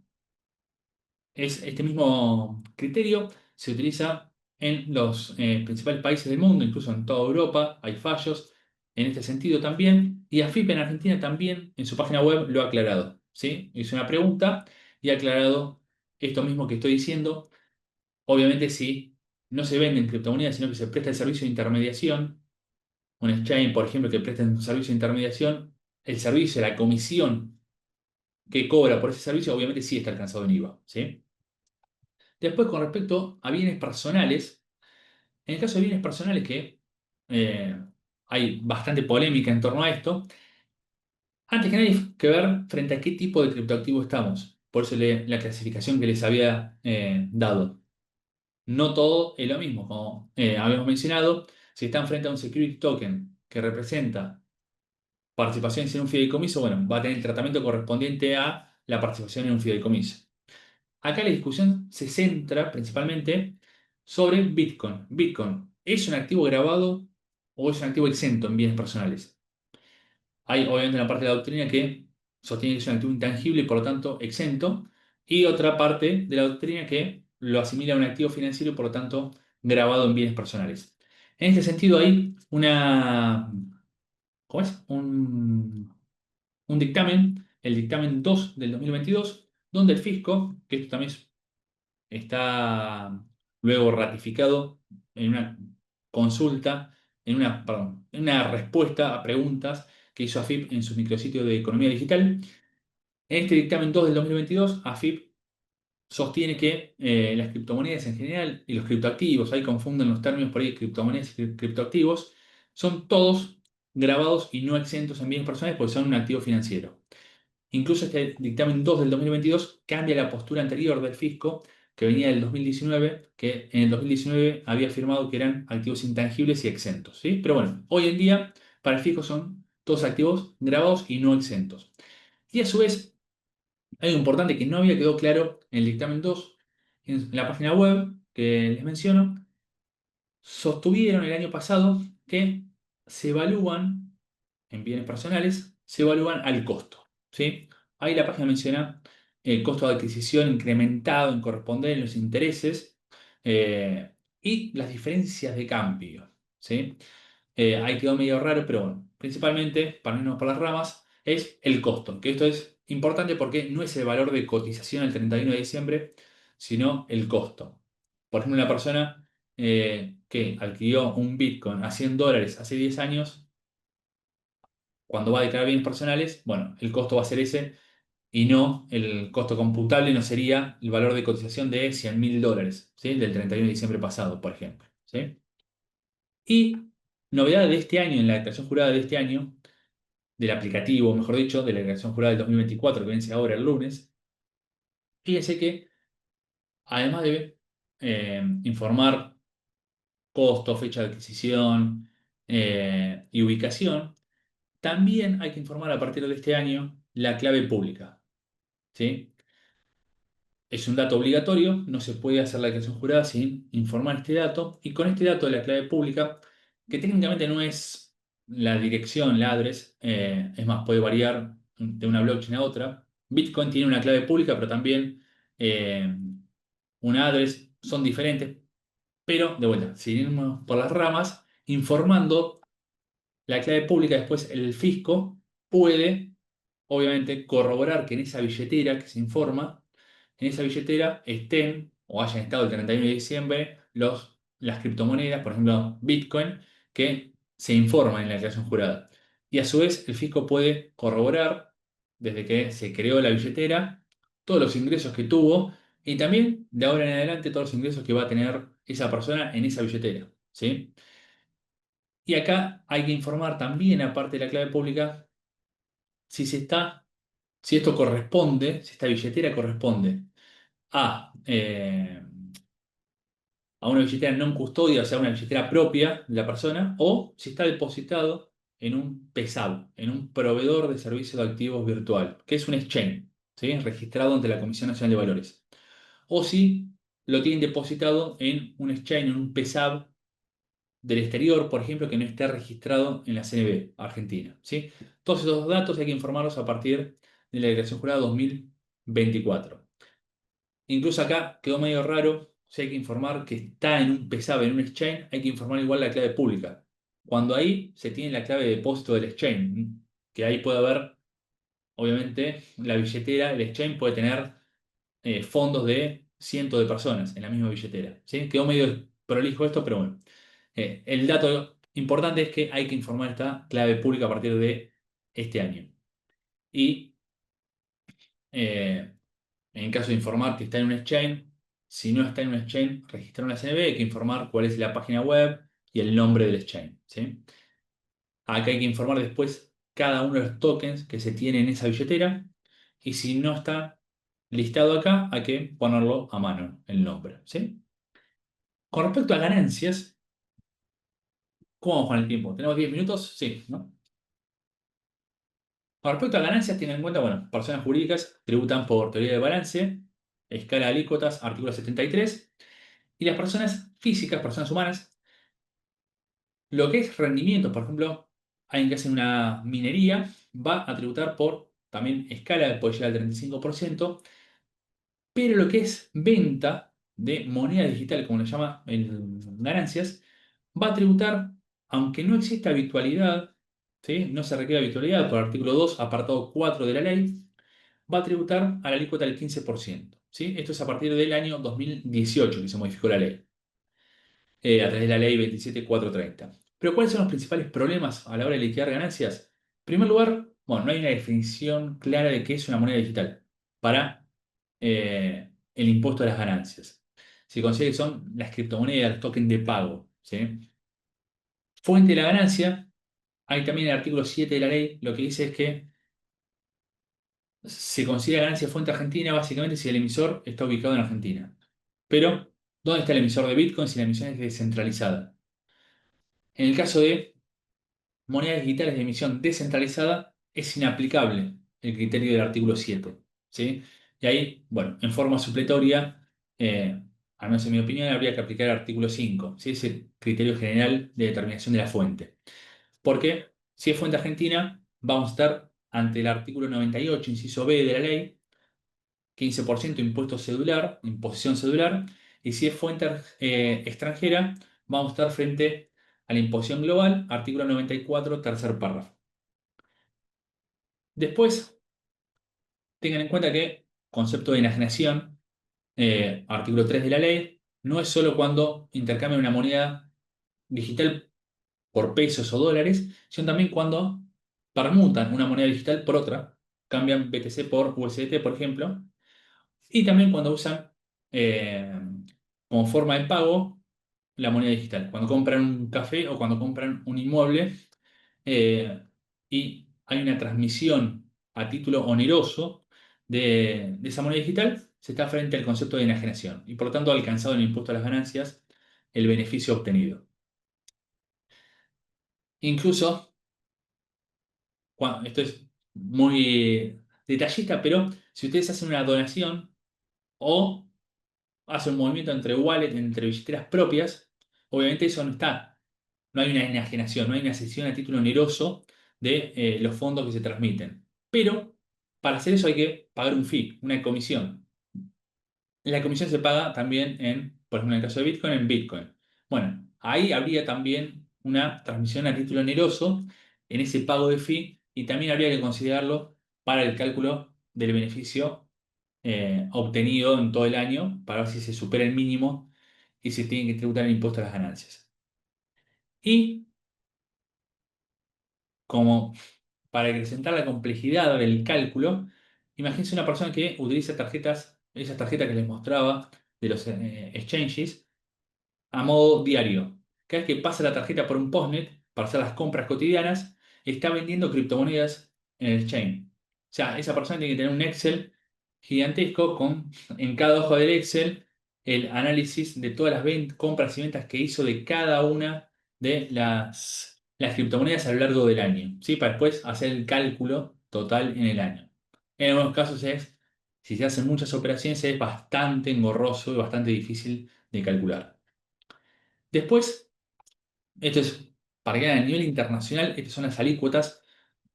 este mismo criterio se utiliza en los principales países del mundo, incluso en toda Europa, hay fallos en este sentido también, y AFIP en Argentina también en su página web lo ha aclarado, ¿sí? Hizo una pregunta y ha aclarado esto mismo que estoy diciendo. Obviamente si no se venden criptomonedas, sino que se presta el servicio de intermediación, un exchange, por ejemplo, que presta un servicio de intermediación, el servicio, la comisión que cobra por ese servicio, obviamente sí está alcanzado en IVA, ¿sí? Después, con respecto a bienes personales, en el caso de bienes personales que eh, hay bastante polémica en torno a esto, antes que nada hay que ver frente a qué tipo de criptoactivo estamos. Por eso la clasificación que les había dado. No todo es lo mismo. Como habíamos mencionado, si están frente a un security token que representa participaciones en un fideicomiso, bueno, va a tener el tratamiento correspondiente a la participación en un fideicomiso. Acá la discusión se centra principalmente sobre Bitcoin. ¿Bitcoin es un activo grabado o es un activo exento en bienes personales? Hay obviamente una parte de la doctrina que sostiene que es un activo intangible y por lo tanto exento, y otra parte de la doctrina que lo asimila a un activo financiero y por lo tanto grabado en bienes personales. En este sentido hay ¿cómo es? Un dictamen, el dictamen 2 del 2022, donde el fisco, que esto también está luego ratificado en una consulta, perdón, en una respuesta a preguntas que hizo AFIP en su micrositio de economía digital. En este dictamen 2 del 2022, AFIP sostiene que las criptomonedas en general y los criptoactivos, ahí confunden los términos por ahí, criptomonedas y criptoactivos, son todos grabados y no exentos en bienes personales porque son un activo financiero. Incluso este dictamen 2 del 2022 cambia la postura anterior del fisco, que venía del 2019, que en el 2019 había afirmado que eran activos intangibles y exentos, ¿sí? Pero bueno, hoy en día para el fisco son todos activos grabados y no exentos. Y a su vez, hay algo importante que no había quedado claro en el dictamen 2, en la página web que les menciono, sostuvieron el año pasado que se evalúan en bienes personales, se evalúan al costo, ¿sí? Ahí la página menciona el costo de adquisición incrementado en corresponder en los intereses y las diferencias de cambio, ¿sí? Ahí quedó medio raro, pero bueno, principalmente, para no irnos por las ramas, es el costo, que esto es importante porque no es el valor de cotización al 31 de diciembre, sino el costo. Por ejemplo, una persona que adquirió un Bitcoin a $100 hace 10 años, cuando va a declarar bienes personales, bueno, el costo va a ser ese y no el costo computable, no sería el valor de cotización de $100.000, ¿sí? Del 31 de diciembre pasado, por ejemplo, ¿sí? Y novedad de este año, en la declaración jurada de este año, del aplicativo, mejor dicho, de la declaración jurada del 2024, que vence ahora el lunes, fíjese que además de informar costo, fecha de adquisición y ubicación, también hay que informar a partir de este año la clave pública, ¿sí? Es un dato obligatorio, no se puede hacer la declaración jurada sin informar este dato, y con este dato de la clave pública, que técnicamente no es la dirección, la address, es más, puede variar de una blockchain a otra. Bitcoin tiene una clave pública, pero también eh, una address, son diferentes, pero de vuelta, si irnos por las ramas, informando la clave pública, después el fisco puede, obviamente, corroborar que en esa billetera que se informa, en esa billetera estén o hayan estado el 31 de diciembre las criptomonedas, por ejemplo, Bitcoin, que se informan en la declaración jurada. Y a su vez, el fisco puede corroborar, desde que se creó la billetera, todos los ingresos que tuvo y también, de ahora en adelante, todos los ingresos que va a tener esa persona en esa billetera, ¿sí? Y acá hay que informar también, aparte de la clave pública, si se está, si esto corresponde, si esta billetera corresponde a una billetera no en custodia, o sea, una billetera propia de la persona, o si está depositado en un PESAB, en un proveedor de servicios de activos virtual, que es un exchange, ¿sí? Registrado ante la Comisión Nacional de Valores. O si lo tienen depositado en un exchange, en un PESAB del exterior, por ejemplo, que no esté registrado en la CNB Argentina, ¿sí? Todos esos datos hay que informarlos a partir de la declaración jurada 2024. Incluso acá quedó medio raro, si hay que informar que está en un PESAB, en un exchange, hay que informar igual la clave pública. Cuando ahí se tiene la clave de depósito del exchange, que ahí puede haber, obviamente, la billetera, el exchange puede tener fondos de cientos de personas en la misma billetera, ¿sí? Quedó medio prolijo esto, pero bueno. El dato importante es que hay que informar esta clave pública a partir de este año. Y eh, en caso de informar que está en un exchange, si no está en un exchange registrado en la CNB, hay que informar cuál es la página web y el nombre del exchange, ¿sí? Acá hay que informar después cada uno de los tokens que se tiene en esa billetera. Y si no está listado acá, hay que ponerlo a mano, el nombre, ¿sí? Con respecto a ganancias, ¿cómo vamos con el tiempo? ¿Tenemos 10 minutos? Sí, ¿no? Con respecto a ganancias, tienen en cuenta, bueno, personas jurídicas tributan por teoría de balance, escala de alícuotas, artículo 73, y las personas físicas, personas humanas, lo que es rendimiento, por ejemplo, alguien que hace una minería, va a tributar por también escala, puede llegar al 35%, pero lo que es venta de moneda digital, como le llama en ganancias, va a tributar, aunque no exista habitualidad, ¿sí? No se requiere habitualidad por artículo 2, apartado 4 de la ley, va a tributar a la alícuota del 15%, ¿sí? Esto es a partir del año 2018 que se modificó la ley, a través de la ley 27430. Pero ¿cuáles son los principales problemas a la hora de liquidar ganancias? En primer lugar, bueno, no hay una definición clara de qué es una moneda digital para el impuesto a las ganancias. Se considera que son las criptomonedas, los tokens de pago, ¿sí? Fuente de la ganancia, hay también el artículo 7 de la ley, lo que dice es que se considera ganancia fuente argentina básicamente si el emisor está ubicado en Argentina. Pero, ¿dónde está el emisor de Bitcoin si la emisión es descentralizada? En el caso de monedas digitales de emisión descentralizada, es inaplicable el criterio del artículo 7, ¿sí? Y ahí, bueno, en forma supletoria, al menos en mi opinión, habría que aplicar el artículo 5, ¿sí? Es el criterio general de determinación de la fuente. Porque si es fuente argentina, vamos a estar ante el artículo 98, inciso B de la ley, 15% impuesto cedular, imposición cedular, y si es fuente extranjera, vamos a estar frente a la imposición global, artículo 94, tercer párrafo. Después, tengan en cuenta que concepto de enajenación, artículo 3 de la ley, no es solo cuando intercambian una moneda digital por pesos o dólares, sino también cuando permutan una moneda digital por otra, cambian BTC por USDT, por ejemplo, y también cuando usan eh, como forma de pago la moneda digital, cuando compran un café o cuando compran un inmueble, eh, y hay una transmisión a título oneroso de esa moneda digital, se está frente al concepto de enajenación y por lo tanto ha alcanzado en el impuesto a las ganancias el beneficio obtenido. Incluso, esto es muy detallista, pero si ustedes hacen una donación o hacen un movimiento entre wallet, entre billeteras propias, obviamente eso no está. No hay una enajenación, no hay una cesión a título oneroso de los fondos que se transmiten. Pero para hacer eso hay que pagar un fee, una comisión. La comisión se paga también por ejemplo, en el caso de Bitcoin, en Bitcoin. Bueno, ahí habría también una transmisión a título oneroso en ese pago de fee y también habría que considerarlo para el cálculo del beneficio obtenido en todo el año para ver si se supera el mínimo y se tiene que tributar el impuesto a las ganancias. Y como para acrecentar la complejidad del cálculo, imagínense una persona que utiliza tarjetas, esas tarjetas que les mostraba de los exchanges, a modo diario. Cada vez que pasa la tarjeta por un postnet para hacer las compras cotidianas, está vendiendo criptomonedas en el exchange. O sea, esa persona tiene que tener un Excel gigantesco con en cada hoja del Excel el análisis de todas las compras y ventas que hizo de cada una de las criptomonedas a lo largo del año, ¿sí? Para después hacer el cálculo total en el año. En algunos casos si se hacen muchas operaciones, es bastante engorroso y bastante difícil de calcular. Después, esto es para que a nivel internacional, estas son las alícuotas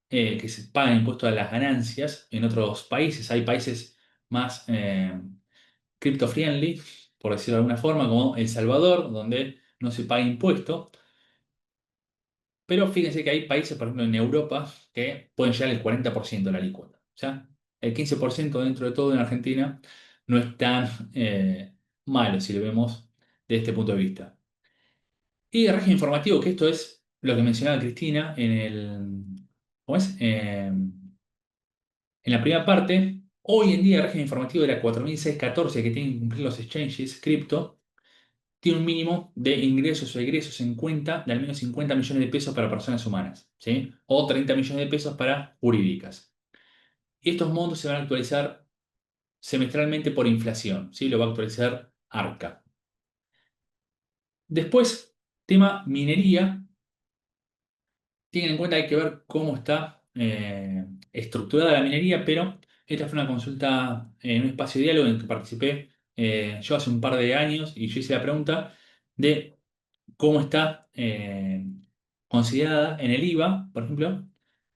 que se pagan impuesto a las ganancias en otros países. Hay países más crypto-friendly, por decirlo de alguna forma, como El Salvador, donde no se paga impuesto. Pero fíjense que hay países, por ejemplo en Europa, que pueden llegar al 40% de la alícuota. O sea, el 15% dentro de todo en Argentina no es tan malo si lo vemos desde este punto de vista. Y el régimen informativo, que esto es lo que mencionaba Cristina ¿cómo es? En la primera parte, hoy en día el régimen informativo de la 4614 que tienen que cumplir los exchanges cripto, tiene un mínimo de ingresos o egresos en cuenta de al menos 50 millones de pesos para personas humanas, ¿sí? O 30 millones de pesos para jurídicas. Y estos montos se van a actualizar semestralmente por inflación, ¿sí? Lo va a actualizar ARCA. Después, tema minería. Tienen en cuenta, hay que ver cómo está estructurada la minería, pero esta fue una consulta en un espacio de diálogo en el que participé yo hace un par de años y yo hice la pregunta de cómo está considerada en el IVA, por ejemplo,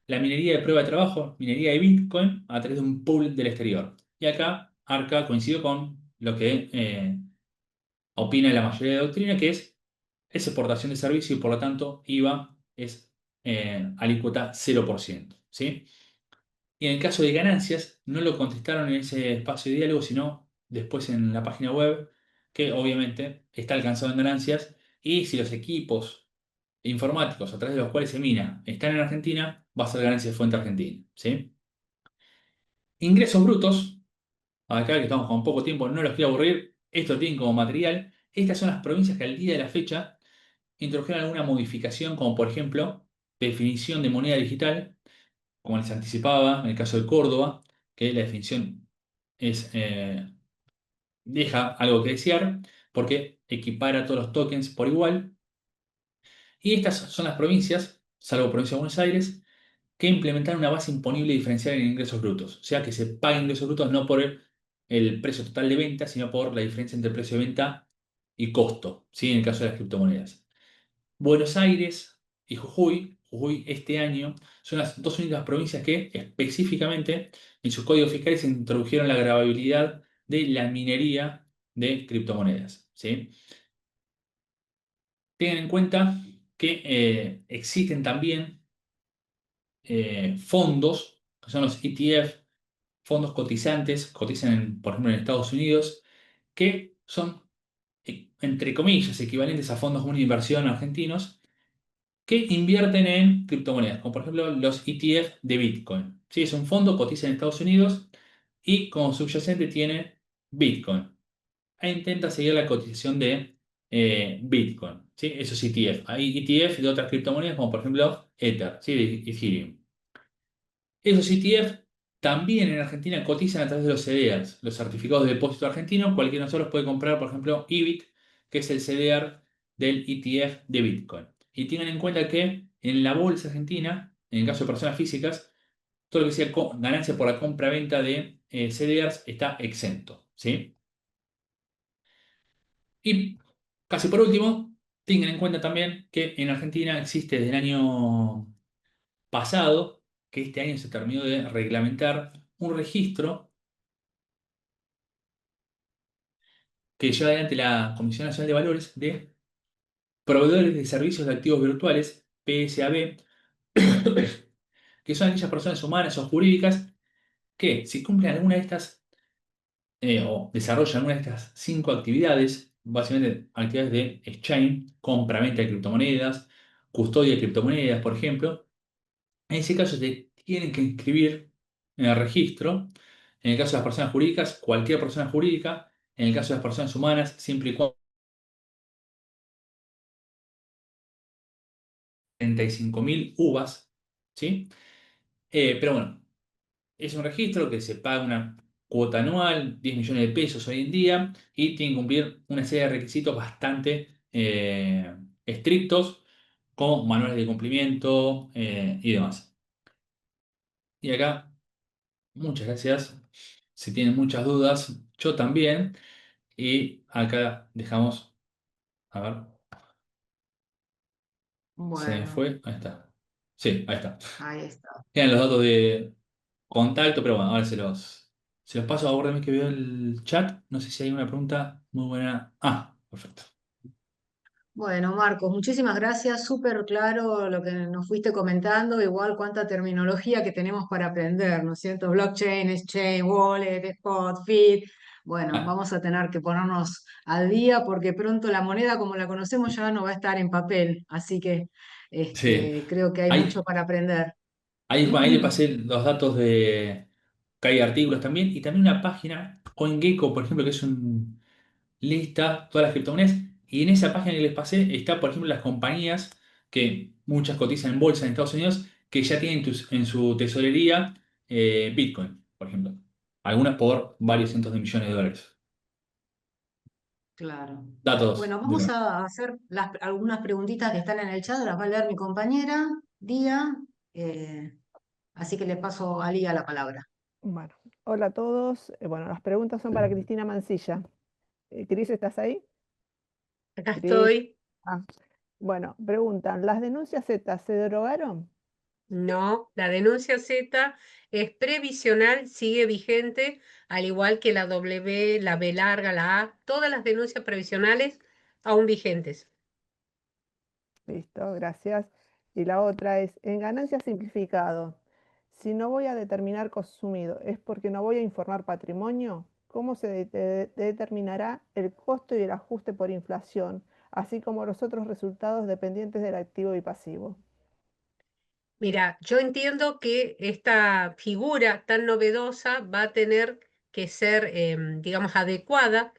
la minería de prueba de trabajo, minería de Bitcoin a través de un pool del exterior. Y acá ARCA coincidió con lo que opina la mayoría de la doctrina, que es exportación de servicio y por lo tanto IVA es alícuota 0%, ¿sí? Y en el caso de ganancias, no lo contestaron en ese espacio de diálogo, sino después en la página web, que obviamente está alcanzado en ganancias, y si los equipos informáticos a través de los cuales se mina están en Argentina, va a ser ganancia de fuente argentina, ¿sí? Ingresos brutos, acá que estamos con poco tiempo, no los quiero aburrir, esto tienen como material, estas son las provincias que al día de la fecha introdujeron alguna modificación, como por ejemplo, definición de moneda digital, como les anticipaba en el caso de Córdoba, que la definición es, deja algo que desear, porque equipara todos los tokens por igual. Y estas son las provincias, salvo provincia de Buenos Aires, que implementaron una base imponible diferencial en ingresos brutos. O sea, que se paguen ingresos brutos no por el precio total de venta, sino por la diferencia entre el precio de venta y costo, ¿sí? En el caso de las criptomonedas. Buenos Aires y Jujuy este año son las dos únicas provincias que específicamente en sus códigos fiscales introdujeron la gravabilidad de la minería de criptomonedas, ¿sí? Tengan en cuenta que existen también fondos, que son los ETF, fondos cotizantes, cotizan por ejemplo en Estados Unidos, que son, entre comillas, equivalentes a fondos comunes de inversión argentinos que invierten en criptomonedas, como por ejemplo los ETF de Bitcoin. ¿Sí? Es un fondo, cotiza en Estados Unidos y como subyacente tiene Bitcoin. E intenta seguir la cotización de Bitcoin. ¿Sí? Eso es ETF. Hay ETF de otras criptomonedas como por ejemplo Ether, ¿sí? De Ethereum. Esos ETF también en Argentina cotizan a través de los CDRs, los certificados de depósito argentinos. Cualquiera de nosotros puede comprar, por ejemplo, IBIT, que es el CDR del ETF de Bitcoin. Y tengan en cuenta que en la bolsa argentina, en el caso de personas físicas, todo lo que sea ganancia por la compra-venta de CDRs está exento, ¿sí? Y casi por último, tengan en cuenta también que en Argentina existe desde el año pasado, que este año se terminó de reglamentar, un registro que lleva adelante la Comisión Nacional de Valores de proveedores de servicios de activos virtuales, PSAV, que son aquellas personas humanas o jurídicas que, si cumplen alguna de estas o desarrollan alguna de estas cinco actividades, básicamente actividades de exchange, compra-venta de criptomonedas, custodia de criptomonedas, por ejemplo, en ese caso se tienen que inscribir en el registro. En el caso de las personas jurídicas, cualquier persona jurídica. En el caso de las personas humanas, siempre y cuando 35.000 uvas, ¿sí? Pero bueno, es un registro que se paga una cuota anual, 10 millones de pesos hoy en día, y tiene que cumplir una serie de requisitos bastante estrictos, como manuales de cumplimiento y demás. Y acá, muchas gracias. Si tienen muchas dudas, yo también. Y acá dejamos, a ver, se me Bueno, fue, ahí está. Sí, ahí está. ahí está. Quedan los datos de contacto, pero bueno, ahora se los paso ahora que veo el chat. No sé si hay una pregunta muy buena. Ah, perfecto. Bueno, Marcos, muchísimas gracias. Súper claro lo que nos fuiste comentando. Igual cuánta terminología que tenemos para aprender, ¿no es cierto? Blockchain, exchange, wallet, spot, feed. Bueno, Ah, vamos a tener que ponernos al día porque pronto la moneda como la conocemos ya no va a estar en papel. Así que sí. creo que hay mucho Ahí, para aprender. ahí le pasé los datos de que hay artículos también. Y también una página, CoinGecko, por ejemplo, que es un lista todas las criptomonedas. Y en esa página que les pasé está, por ejemplo, las compañías que muchas cotizan en bolsa en Estados Unidos que ya tienen en su tesorería Bitcoin, por ejemplo. Algunas por varios cientos de millones de dólares. Claro. Datos Bueno, de vamos nuevo. a hacer algunas preguntitas que están en el chat, las va a leer mi compañera, Día. eh, Así que le paso a Lía la palabra. Bueno, hola a todos. Bueno, las preguntas son para Cristina Mancilla. Cris, ¿estás ahí? Acá Cris. estoy. Ah, bueno, preguntan, ¿las denuncias Z se derogaron? No, la denuncia Z es previsional, sigue vigente, al igual que la W, la B larga, la A, todas las denuncias previsionales aún vigentes. Listo, gracias. Y la otra es, en ganancia simplificado, si no voy a determinar consumido, ¿es porque no voy a informar patrimonio? ¿Cómo se determinará el costo y el ajuste por inflación, así como los otros resultados dependientes del activo y pasivo? Mira, yo entiendo que esta figura tan novedosa va a tener que ser, digamos, adecuada.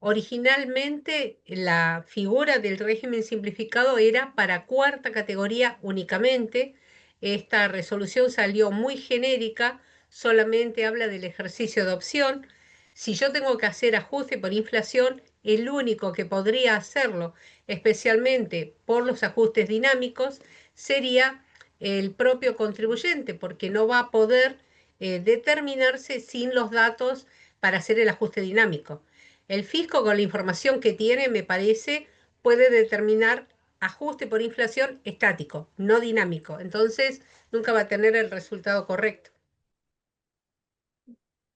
Originalmente, la figura del régimen simplificado era para cuarta categoría únicamente. Esta resolución salió muy genérica, solamente habla del ejercicio de opción. Si yo tengo que hacer ajuste por inflación, el único que podría hacerlo, especialmente por los ajustes dinámicos, sería el propio contribuyente, porque no va a poder determinarse sin los datos para hacer el ajuste dinámico. El fisco, con la información que tiene, me parece, puede determinar ajuste por inflación estático, no dinámico. Entonces, nunca va a tener el resultado correcto.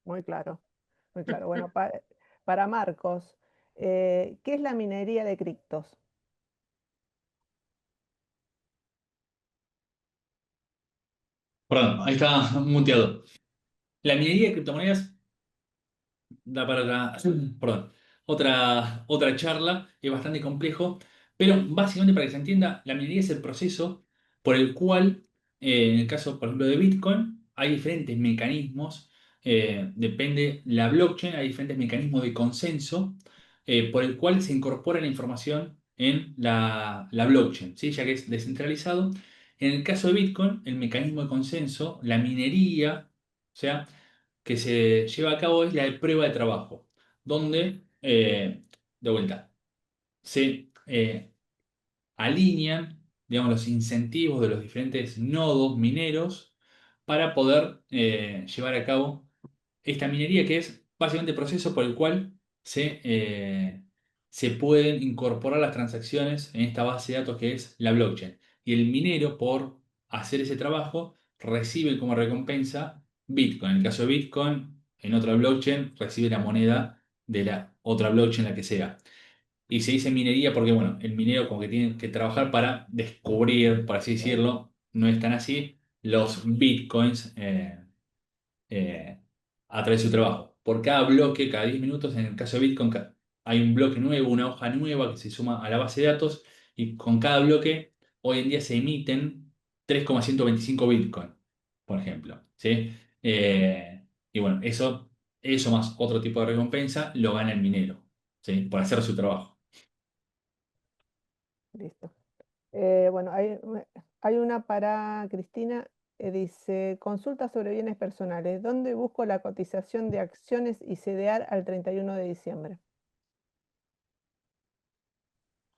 Muy claro, muy claro. Bueno, para Marcos, ¿qué es la minería de criptos? Perdón, ahí está muteado. La minería de criptomonedas da para perdón, otra charla, es bastante complejo, pero básicamente para que se entienda, la minería es el proceso por el cual, en el caso, por ejemplo, de Bitcoin, hay diferentes mecanismos, depende la blockchain, hay diferentes mecanismos de consenso por el cual se incorpora la información en la blockchain, ¿sí? Ya que es descentralizado. En el caso de Bitcoin, el mecanismo de consenso, la minería, o sea, que se lleva a cabo es la de prueba de trabajo, donde, de vuelta, se alinean, digamos, los incentivos de los diferentes nodos mineros para poder llevar a cabo esta minería, que es básicamente el proceso por el cual se pueden incorporar las transacciones en esta base de datos que es la blockchain. Y el minero, por hacer ese trabajo, recibe como recompensa Bitcoin. En el caso de Bitcoin, en otra blockchain, recibe la moneda de la otra blockchain, la que sea. Y se dice minería porque, bueno, el minero como que tiene que trabajar para descubrir, por así decirlo, no es tan así, los bitcoins eh, a través de su trabajo. Por cada bloque, cada 10 minutos, en el caso de Bitcoin, hay un bloque nuevo, una hoja nueva que se suma a la base de datos y con cada bloque hoy en día se emiten 3,125 Bitcoin, por ejemplo. ¿Sí? Y bueno, eso más otro tipo de recompensa lo gana el minero, ¿sí? Por hacer su trabajo. Listo. Bueno, hay una para Cristina, dice, consulta sobre bienes personales. ¿Dónde busco la cotización de acciones y CDR al 31 de diciembre?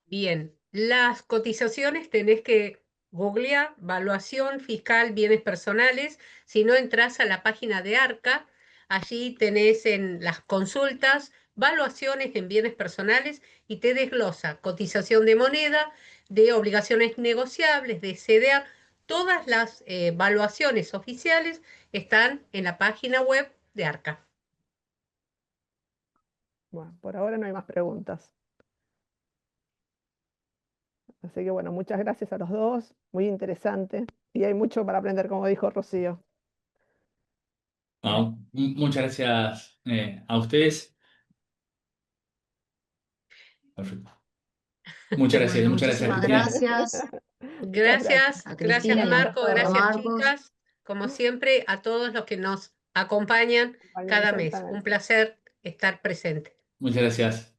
Bien, las cotizaciones tenés que googlear, valuación fiscal, bienes personales. Si no entras a la página de Arca, allí tenés en las consultas, valuaciones en bienes personales y te desglosa cotización de moneda, de obligaciones negociables, de CDR. Todas las valuaciones oficiales están en la página web de Arca. Bueno, por ahora no hay más preguntas. Así que bueno, muchas gracias a los dos, muy interesante. Y hay mucho para aprender, como dijo Rocío. Muchas gracias a ustedes. Perfecto. Bueno, Muchas gracias, muchísimas Cristina. gracias Muchas gracias. Gracias, a gracias Cristina y al Marco, resto de gracias Marcos. chicas, como siempre, a todos los que nos acompañan Acompañan cada mes. Un exactamente. placer estar presente. Muchas gracias.